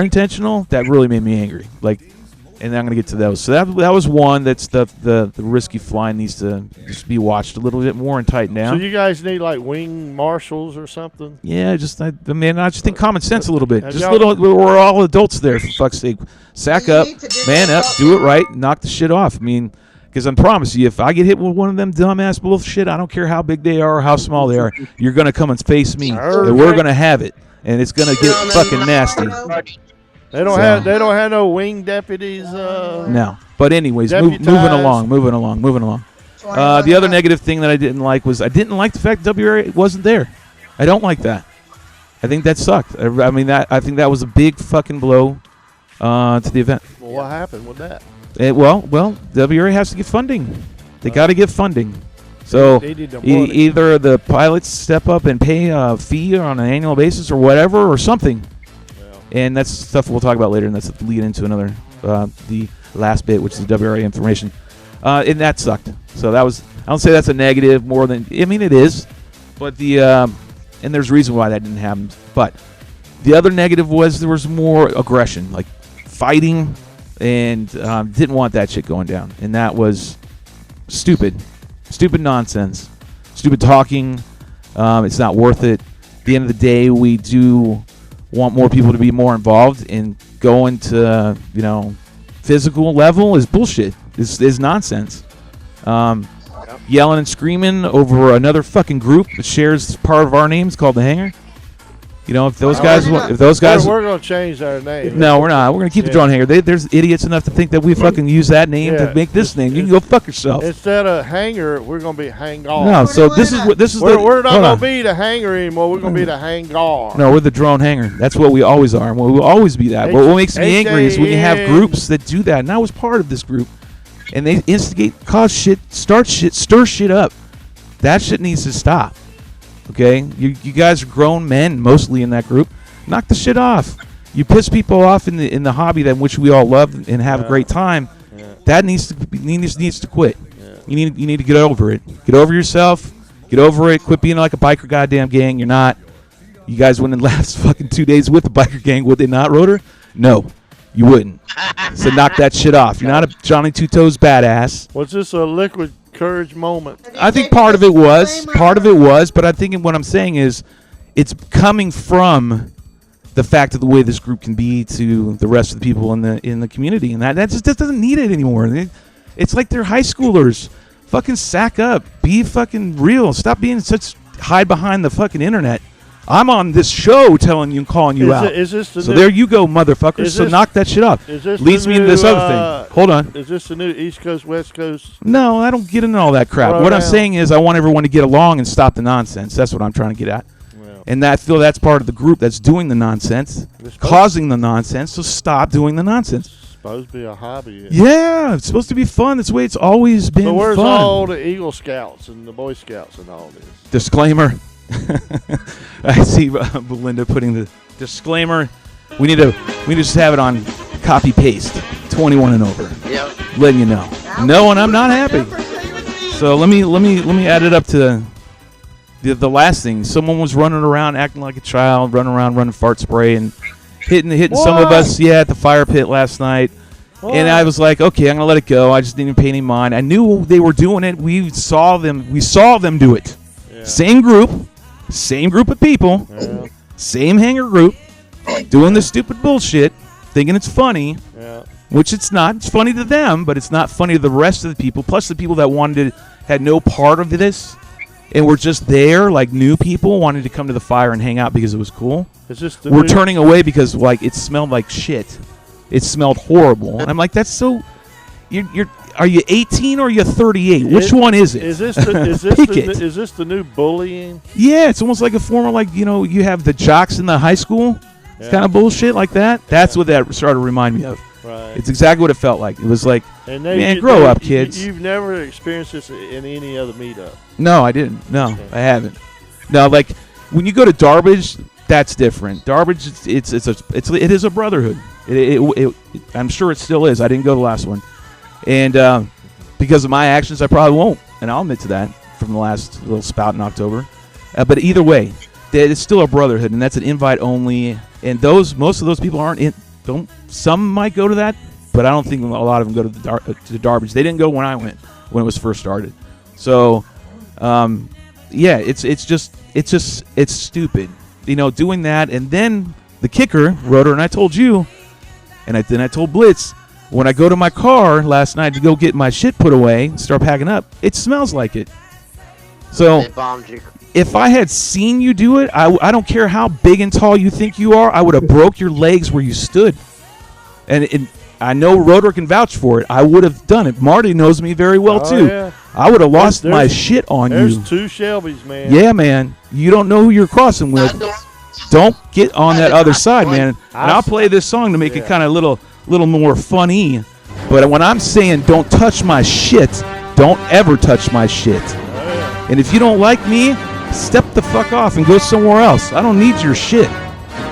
intentional that really made me angry. Like, and I'm gonna get to those. So that was one that's the risky flying needs to just be watched a little bit more and tightened down. So you guys need like wing marshals or something? Yeah, I just think common sense a little bit. We're all adults there, for fuck's sake. Sack up, man up, do it right, knock the shit off. I mean, because I promise you, if I get hit with one of them dumbass bullshit, I don't care how big they are or how small they are, you're going to come and face me, and we're going to have it, and it's going to get fucking nasty. They don't have no wing deputies. No, but anyways, moving along. The other negative thing that I didn't like was I didn't like the fact that WRA wasn't there. I don't like that. I think that sucked. I think that was a big fucking blow to the event. Well, what happened with that? Well, WRA has to get funding. They got to get funding. So either the pilots step up and pay a fee on an annual basis or whatever or something. Yeah. And that's stuff we'll talk about later, and that's the lead into another, the last bit, which is the WRA information. And that sucked. So I don't say that's a negative more than, I mean, it is. But and there's a reason why that didn't happen. But the other negative was there was more aggression, like fighting. And didn't want that shit going down. And that was stupid nonsense, stupid talking. It's not worth it. At the end of the day, we do want more people to be more involved, and going to physical level is bullshit. Is nonsense. Yelling and screaming over another fucking group that shares part of our names called the Hangar. If those guys, we're going to change our name. No, we're not. We're going to keep the Drone Hangar. There's idiots enough to think that we fucking use that name to make this name. You can go fuck yourself. Instead of Hangar, we're going to be Hangar. No, so this is we're not going to be the Hangar anymore. We're going to be the Hangar. No, we're the Drone Hangar. That's what we always are. We will always be that. But what makes me angry is when you have groups that do that. And I was part of this group, and they instigate, cause shit, start shit, stir shit up. That shit needs to stop. Okay, you guys are grown men, mostly in that group. Knock the shit off. You piss people off in the hobby that which we all love and have a great time. Yeah. That needs to quit. Yeah. You need to get over it. Get over yourself. Get over it. Quit being like a biker goddamn gang. You're not. You guys went and last fucking 2 days with the biker gang. Would they not, Rotor? No. You wouldn't. So knock that shit off. You're not a Johnny Two Toes badass. Was this a liquid courage moment? I think part of it was. But I think what I'm saying is it's coming from the fact of the way this group can be to the rest of the people in the community, and that just doesn't need it anymore. It's like they're high schoolers. Fucking sack up. Be fucking real. Stop being such hide behind the fucking internet. I'm on this show telling you and calling you out. So there you go, motherfuckers. So knock that shit off. Leads me into this other thing. Hold on. Is this the new East Coast, West Coast? No, I don't get into all that crap. What I'm saying is I want everyone to get along and stop the nonsense. That's what I'm trying to get at. Well, and I feel that's part of the group that's doing the nonsense, causing the nonsense. So stop doing the nonsense. It's supposed to be a hobby. Yeah, it's supposed to be fun. That's the way it's always been. So where's fun. all the Eagle Scouts and the Boy Scouts and all this? Disclaimer. I see Belinda putting the disclaimer. We need to just have it on copy paste. 21 and over. Yep. Letting you know. No, and I'm not happy. So let me add it up to the last thing. Someone was running around acting like a child, running fart spray and hitting some of us. Yeah, at the fire pit last night. What? And I was like, okay, I'm gonna let it go. I just didn't pay any mind. I knew they were doing it. We saw them do it. Yeah. Same group of people, same hangar group, doing this stupid bullshit, thinking it's funny, which it's not. It's funny to them, but it's not funny to the rest of the people. Plus, the people that had no part of this, and were just there, like new people, wanted to come to the fire and hang out because it was cool. We're turning away because it smelled like shit. It smelled horrible. And I'm like, that's so. Are you 18 or are you 38? Which one is it? Is this the new bullying? Yeah, it's almost like a form of you have the jocks in the high school. It's kind of bullshit like that. That's what that started to remind me of. Right. It's exactly what it felt like. It was like, grow up, kids. You've never experienced this in any other meetup? No, I didn't. No, I haven't. No, like when you go to Darbridge, that's different. Darbridge, it is a brotherhood. I'm sure it still is. I didn't go to the last one. And because of my actions, I probably won't. And I'll admit to that from the last little spout in October. But either way, it's still a brotherhood, and that's an invite only. And most of those people aren't in. Some might go to that, but I don't think a lot of them go to Darbridge. They didn't go when I went, when it was first started. So, it's stupid, doing that. And then the kicker, Rotor, and I told you, and then I told Blitz. When I go to my car last night to go get my shit put away and start packing up, it smells like it. So if I had seen you do it, I don't care how big and tall you think you are, I would have broke your legs where you stood. And I know Rotor can vouch for it. I would have done it. Marty knows me very well, too. Yeah. I would have lost my shit on you. There's two Shelbys, man. Yeah, man. You don't know who you're crossing with. Don't get on that other side, man. And I'll play this song to make it kind of little more funny. But when I'm saying don't touch my shit, don't ever touch my shit. And if you don't like me, step the fuck off and go somewhere else. I don't need your shit.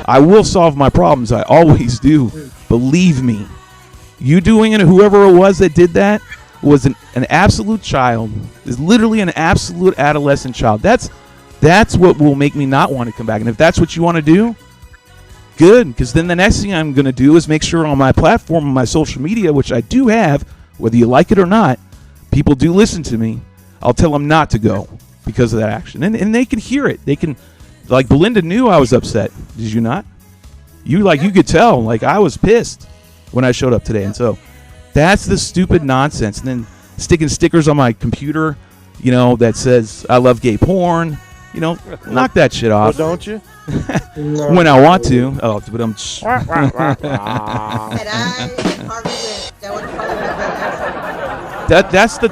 I will solve my problems. I always do. Believe me. You doing it, whoever it was that did that, was an absolute child. Is literally an absolute adolescent child. That's what will make me not want to come back. And if that's what you want to do, good, because then the next thing I'm going to do is make sure on my platform, on my social media, which I do have, whether you like it or not, people do listen to me. I'll tell them not to go because of that action. And they can hear it. They can, like Belinda knew I was upset. Did you not? You could tell. Like, I was pissed when I showed up today. And so that's the stupid nonsense. And then sticking stickers on my computer, that says I love gay porn. Knock that shit off. Well, don't you? When I want to. Oh, but I'm.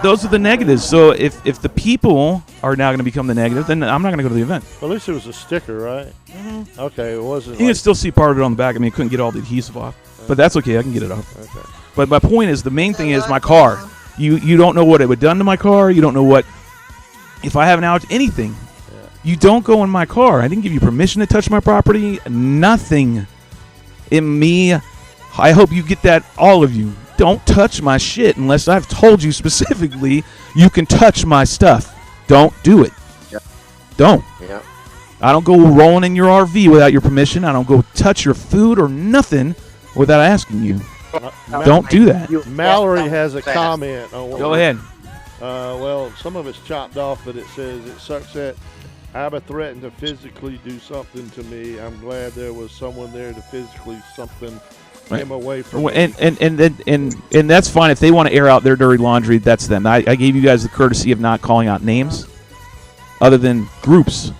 Those are the negatives. So if the people are now going to become the negative, then I'm not going to go to the event. Well, at least it was a sticker, right? Mm-hmm. Okay, it wasn't. You can still see part of it on the back. I mean, I couldn't get all the adhesive off, but that's okay. I can get it off. Okay. But my point is, the main thing is my car. You don't know what it would have done to my car. You don't know what if I have an outage, anything. You don't go in my car. I didn't give you permission to touch my property. Nothing. In me, I hope you get that, all of you. Don't touch my shit unless I've told you specifically you can touch my stuff. Don't do it. Yep. Don't. Yep. I don't go rolling in your RV without your permission. I don't go touch your food or nothing without asking you. Don't do that. Mallory has a comment on what Go ahead. Well, some of it's chopped off, but it says, it sucks that Abba threatened to physically do something to me. I'm glad there was someone there to physically something him away from me. And that's fine. If they want to air out their dirty laundry, that's them. I gave you guys the courtesy of not calling out names other than groups.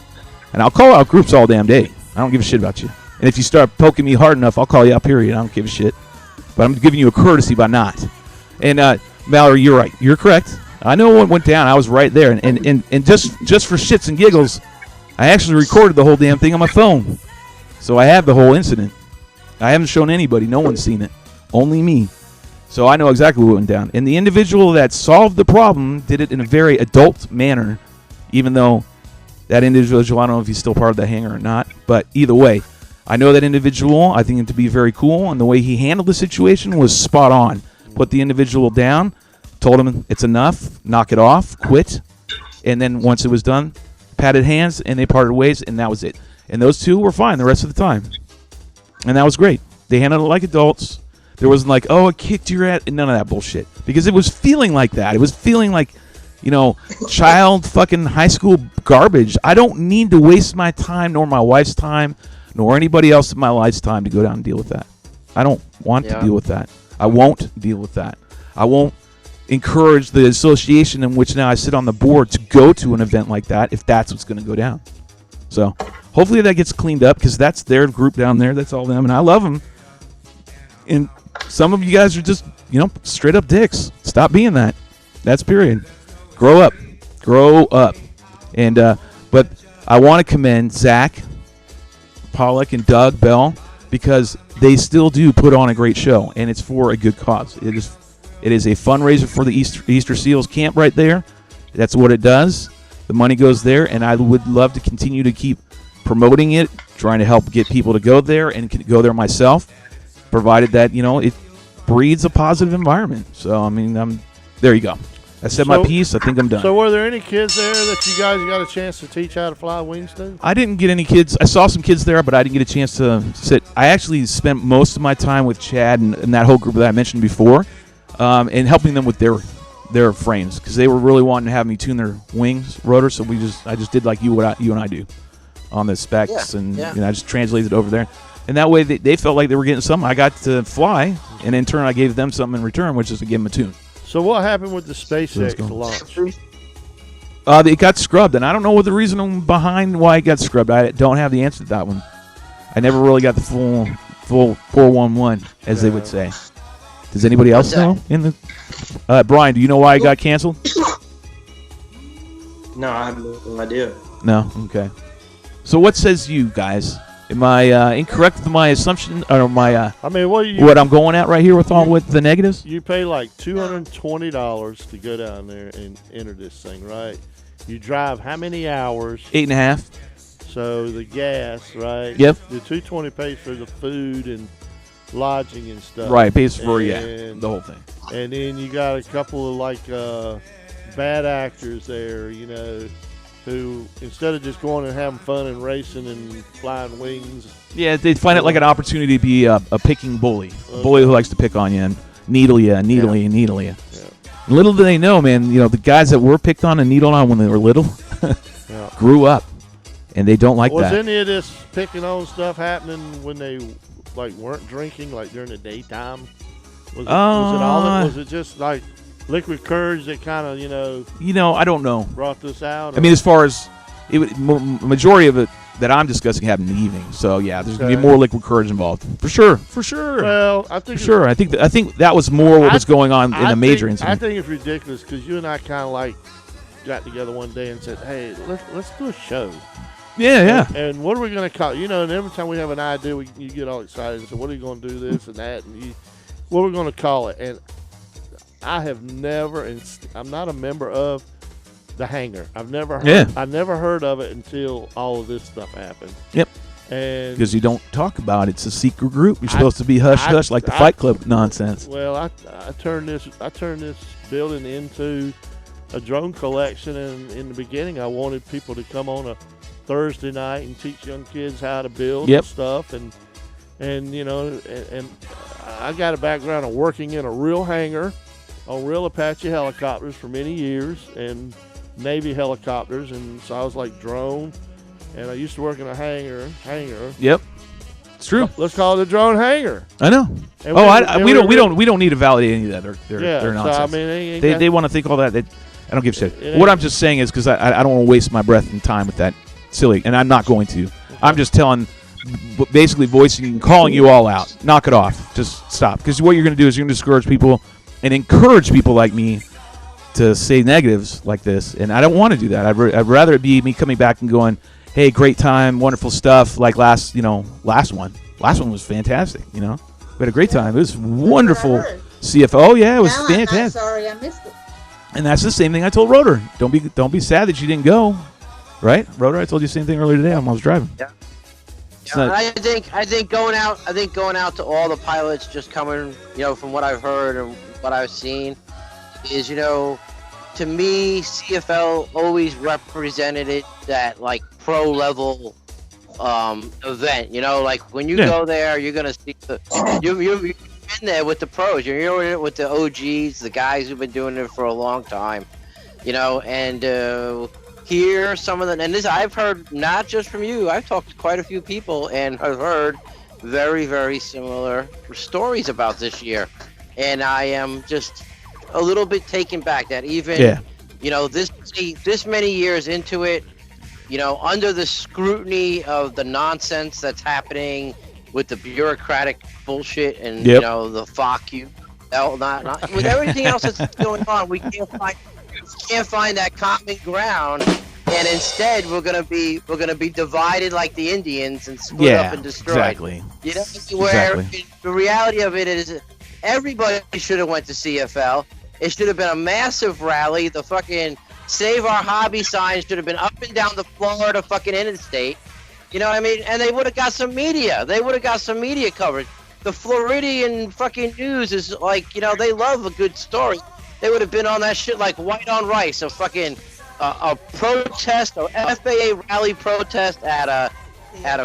And I'll call out groups all damn day. I don't give a shit about you. And if you start poking me hard enough, I'll call you out, period. I don't give a shit. But I'm giving you a courtesy by not. And Mallory, you're right. You're correct. I know what went down. I was right there. And just for shits and giggles, I actually recorded the whole damn thing on my phone. So I have the whole incident. I haven't shown anybody. No one's seen it. Only me. So I know exactly what went down. And the individual that solved the problem did it in a very adult manner, even though that individual, I don't know if he's still part of the hangar or not. But either way, I know that individual. I think him to be very cool. And the way he handled the situation was spot on. Put the individual down, told him it's enough, knock it off, quit. And then once it was done, patted hands, and they parted ways, and that was it. And those two were fine the rest of the time. And that was great. They handled it like adults. There wasn't like, oh, I kicked your ass. None of that bullshit. Because it was feeling like that. It was feeling like, child fucking high school garbage. I don't need to waste my time, nor my wife's time, nor anybody else in my life's time to go down and deal with that. I don't want to deal with that. I won't deal with that. I won't encourage the association in which now I sit on the board to go to an event like that if that's what's going to go down. So hopefully that gets cleaned up because that's their group down there. That's all them, and I love them. And some of you guys are just, straight up dicks. Stop being that. That's period. Grow up. Grow up. And but I want to commend Zach Pollock and Doug Bell because they still do put on a great show, and it's for a good cause. It is a fundraiser for the Easter Seals camp right there. That's what it does. The money goes there, and I would love to continue to keep promoting it, trying to help get people to go there and go there myself, provided that, it breeds a positive environment. So, there you go. I said my piece. I think I'm done. So were there any kids there that you guys got a chance to teach how to fly wings to? I didn't get any kids. I saw some kids there, but I didn't get a chance to sit. I actually spent most of my time with Chad and that whole group that I mentioned before, and helping them with their frames because they were really wanting to have me tune their wings rotor. So I just did like you and I do on the specs, and I just translated it over there. And that way they felt like they were getting something. I got to fly, and in turn I gave them something in return, which is to give them a tune. So what happened with the SpaceX launch? It got scrubbed, and I don't know what the reason behind why it got scrubbed. I don't have the answer to that one. I never really got the full 411, as they would say. Does anybody else know? Brian, do you know why it got canceled? No, I have no idea. No? Okay. So what says you guys? Am I incorrect with my assumption or my? What I'm going at right here with the negatives? You pay like $220 to go down there and enter this thing, right? You drive how many hours? 8.5. So the gas, right? Yep. The $220 pays for the food and lodging and stuff. Right, pays for the whole thing. And then you got a couple of bad actors there, who instead of just going and having fun and racing and flying wings. Yeah, they find it like an opportunity to be a picking bully. A bully who likes to pick on you and needle you and needle you and needle you. Yeah. Little do they know, man, the guys that were picked on and needled on when they were little grew up. And they don't like that. Was any of this picking on stuff happening when they weren't drinking, during the daytime? Was it just liquid courage that kind of, I don't know. Brought this out? As far as majority of it that I'm discussing happened in the evening. So yeah, there's gonna be more liquid courage involved for sure. Well, I think I think that was more what was going on in the major incident. I think it's ridiculous because you and I kind of got together one day and said, "Hey, let's do a show." Yeah. And what are we going to call? And every time we have an idea, you get all excited and say, "What are you going to do this and that?" And what are we going to call it? And I have never, and I'm not a member of the hangar. I've never heard of it until all of this stuff happened. Yep. And because you don't talk about it. It's a secret group. You're supposed to be hush like the Fight Club nonsense. Well, I turned this building into a drone collection, and in the beginning, I wanted people to come on a Thursday night and teach young kids how to build and stuff, and I got a background of working in a real hangar on real Apache helicopters for many years and Navy helicopters, and so I was like drone, and I used to work in a hangar. Yep, it's true. Let's call it a drone hangar. I know. And We don't need to validate any of that. They're nonsense. So, I mean, they want to think all that. I don't give a shit. What I'm just saying is because I don't want to waste my breath and time with that silly, and I'm not going to. I'm just basically voicing and calling you all out. Knock it off. Just stop. Because what you're going to do is you're going to discourage people and encourage people like me to say negatives like this, and I don't want to do that. I'd rather it be me coming back and going, hey, great time, wonderful stuff, like last one. Last one was fantastic, We had a great time. It was wonderful. CFO, yeah, it was fantastic. I'm sorry I missed it. And that's the same thing I told Rotor. Don't be sad that you didn't go, right? Rotor, I told you the same thing earlier today when I was driving. Yeah. I think going out to all the pilots just coming, from what I've heard and what I've seen, is to me CFL always represented it that like pro level event. Like when you go there, you're gonna see you've been there with the pros. You're in it with the OGs, the guys who've been doing it for a long time. And here some of and this I've heard not just from you. I've talked to quite a few people and I've heard very, very similar stories about this year, and I am just a little bit taken back that even this many years into it, under the scrutiny of the nonsense that's happening with the bureaucratic bullshit and the fuck you, not with everything else that's going on, we can't find that common ground, and instead we're gonna be divided like the Indians and split up and destroyed. Exactly. Where the reality of it is, everybody should have went to CFL. It should have been a massive rally. The fucking Save Our Hobby signs should have been up and down the Florida fucking interstate. You know what I mean? And they would have got some media. They would have got some media coverage. The Floridian fucking news is like, they love a good story. They would have been on that shit like white on rice. A fucking a protest, or FAA rally protest at a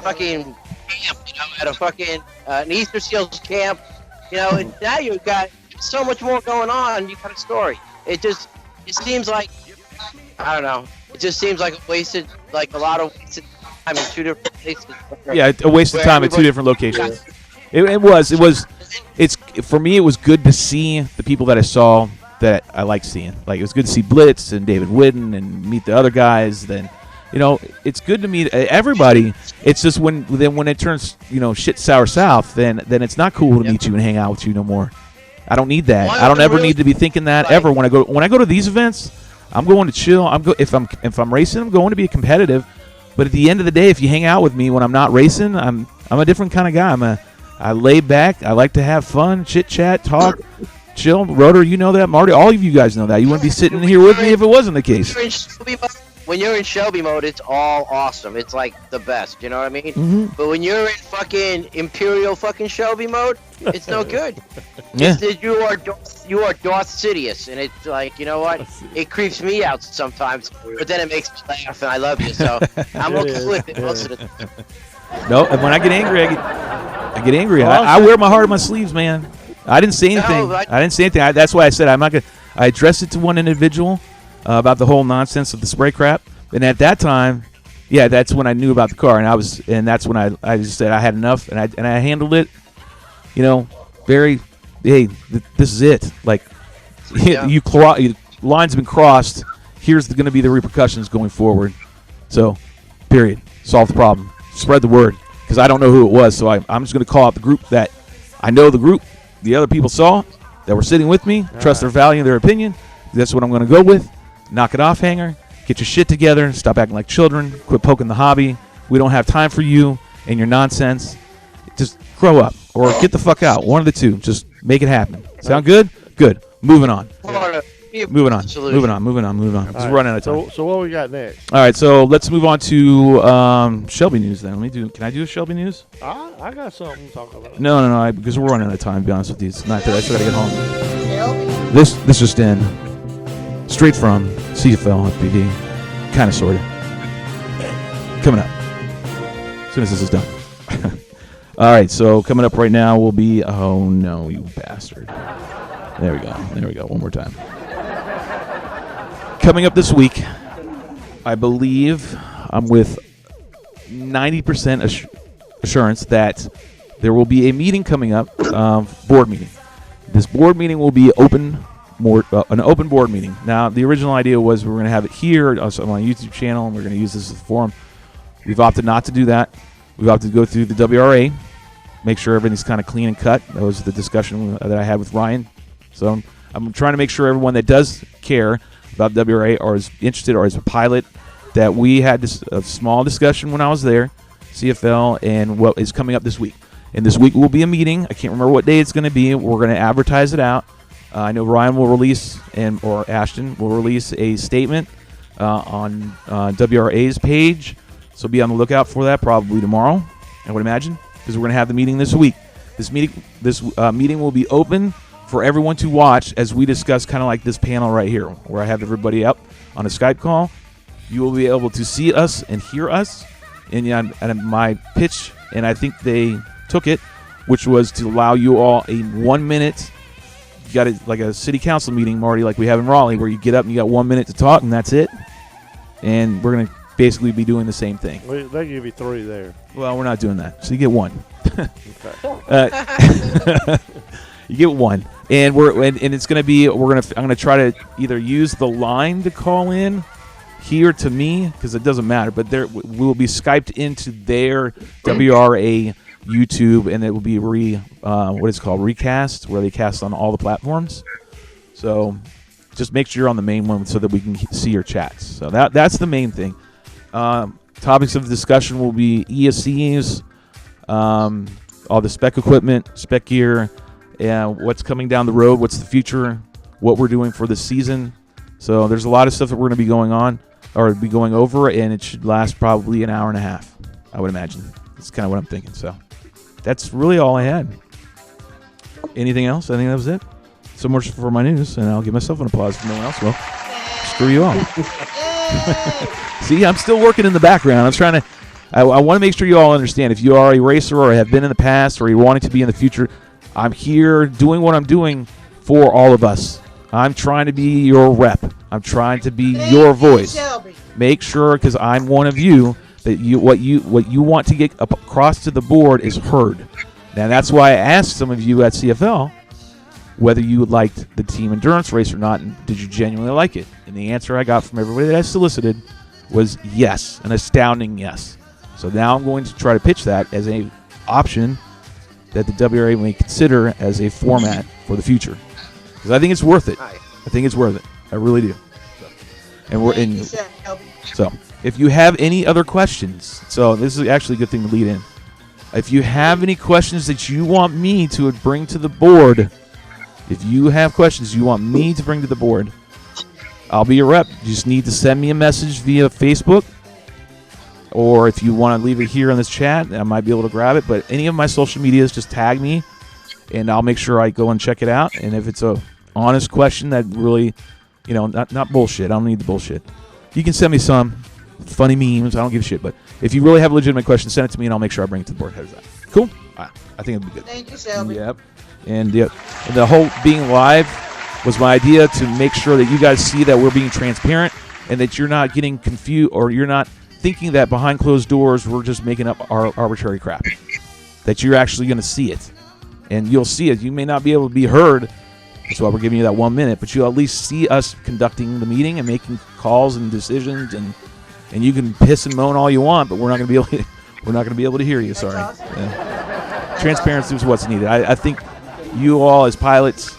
fucking camp. At a fucking an Easter Seals camp. And now you've got so much more going on. You got a story. It seems like, I don't know. It just seems like a lot of wasted time in two different places. Yeah, a waste of time at two different locations. It's for me. It was good to see the people that I saw that I like seeing. Like, it was good to see Blitz and David Whitten and meet the other guys. Then, it's good to meet everybody. It's just when it turns shit sour south, then it's not cool to meet you and hang out with you no more. I don't need that. I don't ever need to be thinking that ever. When I go to these events, I'm going to chill. If I'm racing, I'm going to be competitive. But at the end of the day, if you hang out with me when I'm not racing, I'm a different kind of guy. I lay back. I like to have fun, chit chat, talk, chill. Rotor, you know that. Marty, all of you guys know that. You wouldn't be sitting here with me if it wasn't the case. When you're in Shelby mode, it's all awesome. It's like the best. You know what I mean? Mm-hmm. But when you're in fucking Imperial fucking Shelby mode, it's no good. Yeah. You are Darth Sidious, and it's like, you know what? It creeps me out sometimes, but then it makes me laugh, and I love you, so I'm okay with it most of the time. No, and when I get angry, I get angry. I wear my heart on my sleeves, man. I didn't say anything. That's why I said I'm not gonna. I addressed it to one individual about the whole nonsense of the spray crap, and at that time, yeah, that's when I knew about the car, and that's when I just said I had enough, and I handled it. Very. Hey, this is it. Like, lines have been crossed. Here's going to be the repercussions going forward. So, period. Solve the problem. Spread the word, because I don't know who it was. So I'm just going to call out the group that I know. The group the other people saw that were sitting with me. Trust their value, their opinion. That's what I'm going to go with. Knock it off, Hangar. Get your shit together. Stop acting like children. Quit poking the hobby. We don't have time for you and your nonsense. Just grow up or get the fuck out. One of the two. Just make it happen. Sound good? Good. Moving on. Moving on. Just running out of time. So what we got next? All right, so let's move on to Shelby news then. Can I do a Shelby news? I got something to talk about. No, because we're running out of time, to be honest with you. It's not that. I still got to get home. Shelby. This just in. Straight from CFLFPV. Kind of, sort of. Coming up. As soon as this is done. All right, so coming up right now will be, oh no, you bastard. There we go, one more time. Coming up this week, I believe I'm with 90% assurance that there will be a meeting coming up, board meeting. This board meeting will be an open board meeting. Now, the original idea was we were going to have it here also on my YouTube channel, and we're going to use this as a forum. We've opted not to do that. We've opted to go through the WRA, make sure everything's kind of clean and cut. That was the discussion that I had with Ryan. So I'm trying to make sure everyone that does care about WRA or is interested or is a pilot, that we had a small discussion when I was there, CFL, and what is coming up this week. And this week will be a meeting. I can't remember what day it's going to be. We're going to advertise it out. I know Ryan will release, or Ashton will release a statement on WRA's page. So be on the lookout for that probably tomorrow, I would imagine, because we're going to have the meeting this week. This meeting will be open for everyone to watch as we discuss kind of like this panel right here, where I have everybody up on a Skype call. You will be able to see us and hear us. And my pitch, and I think they took it, which was to allow you all a 1 minute. You got it like a city council meeting, Marty, like we have in Raleigh, where you get up and you got 1 minute to talk, and that's it. And we're going to basically be doing the same thing. Well, they give you 3 there. Well, we're not doing that, so you get 1. Okay. You get 1, and it's going to be I'm going to try to either use the line to call in here to me, because it doesn't matter, but we will be Skyped into their WRA YouTube, and it will be what is it called, recast, where they cast on all the platforms. So just make sure you're on the main one so that we can see your chats. So that's the main thing. Topics of discussion will be ESCs, all the spec equipment, spec gear, and what's coming down the road, what's the future, what we're doing for the season. So there's a lot of stuff that we're going to be going over, and it should last probably an hour and a half, I would imagine. That's kind of what I'm thinking. So that's really all I had. Anything else? I think that was it. So much for my news, and I'll give myself an applause if no one else will. Screw you all. See, I'm still working in the background. I'm trying to. I want to make sure you all understand. If you are a racer or have been in the past or you're wanting to be in the future, I'm here doing what I'm doing for all of us. I'm trying to be your rep. I'm trying to be your voice. Make sure, because I'm one of you, that what you want to get across to the board is heard. Now that's why I asked some of you at CFL whether you liked the team endurance race or not, and did you genuinely like it? And the answer I got from everybody that I solicited was yes, an astounding yes. So now I'm going to try to pitch that as an option that the WRA may consider as a format for the future, because I think it's worth it. I think it's worth it. I really do. So if you have any other questions, so this is actually a good thing to lead in. If you have any questions that you want me to bring to the board, I'll be your rep. You just need to send me a message via Facebook, or if you want to leave it here in this chat, I might be able to grab it. But any of my social medias, just tag me, and I'll make sure I go and check it out. And if it's a honest question that really, not bullshit. I don't need the bullshit. You can send me some funny memes. I don't give a shit. But if you really have a legitimate question, send it to me, and I'll make sure I bring it to the board. How does that? Cool? I think it'll be good. Thank you, Shelby. Yep. And the whole being live was my idea, to make sure that you guys see that we're being transparent and that you're not getting confused, or you're not thinking that behind closed doors we're just making up our arbitrary crap. That you're actually going to see it. And you'll see it. You may not be able to be heard. That's why we're giving you that 1 minute. But you'll at least see us conducting the meeting and making calls and decisions. And you can piss and moan all you want, but we're not going to be able to hear you. Sorry. Awesome. Yeah. Transparency is what's needed. I think you all as pilots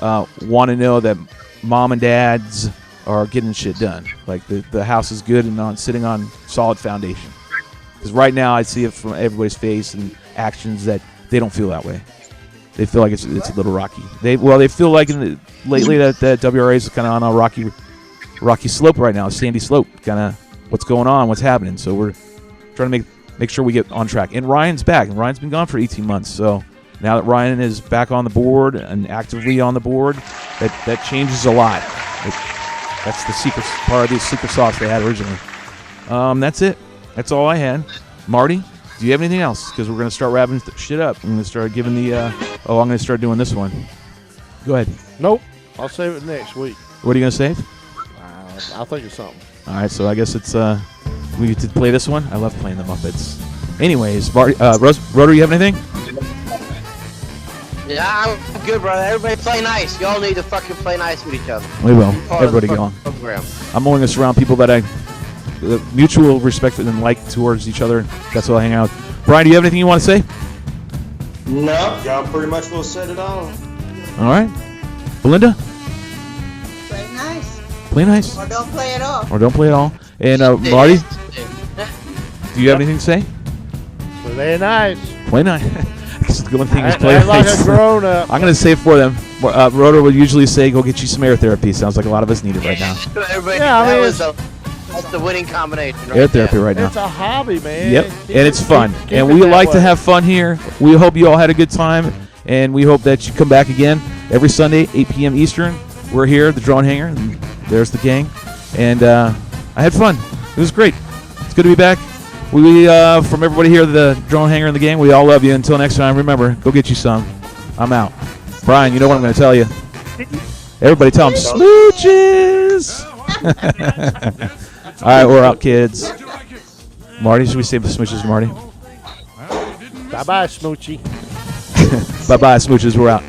want to know that mom and dads are getting shit done. Like the house is good and sitting on solid foundation. Because right now I see it from everybody's face and actions that they don't feel that way. They feel like it's a little rocky. They feel like lately that WRA is kind of on a rocky slope right now, a sandy slope, kind of what's going on, what's happening. So we're trying to make sure we get on track. And Ryan's back, and Ryan's been gone for 18 months. So now that Ryan is back on the board and actively on the board, that changes a lot. That's the secret part of the secret sauce they had originally. That's it. That's all I had. Marty, Do you have anything else? Because we're going to start wrapping shit up. I'm going to start giving the. I'm going to start doing this one. Go ahead. Nope. I'll save it next week. What are you going to save? I'll think of something. All right, so I guess it's we get to play this one. I love playing the Muppets. Anyways, Rotor, you have anything? Yeah, I'm good, brother. Everybody play nice. Y'all need to fucking play nice with each other. We will. Part of the Everybody go on. program. I'm only going to surround people that I mutual respect and like towards each other. That's what I hang out. Brian, do you have anything you want to say? No, y'all pretty much will set it all. All right. Belinda? Play nice. Play nice. Or don't play at all. Or don't play at all. And Marty, do you have anything to say? Play nice. Play nice. The one thing is play Act like nice. a grown up. I'm going to say it for them. Rotor would usually say, go get you some air therapy. Sounds like a lot of us need it right now. Everybody, Yeah, I mean, that's the winning combination. Right Air therapy right now. It's a hobby, man. Yep, and it's fun. Keep And it we that like to way. have fun here. We hope you all had a good time, and we hope that you come back again every Sunday, 8 p.m. Eastern. We're here at the Drone Hangar, and there's the gang. And I had fun. It was great. It's good to be back. We from everybody here at the Drone Hangar and the gang, we all love you. Until next time, remember, go get you some. I'm out. Brian, you know what I'm going to tell you. Everybody tell them smooches. All right, we're out, kids. Marty, should we save the smooches to Marty? Bye-bye, Smoochie. Bye-bye, smooches. We're out.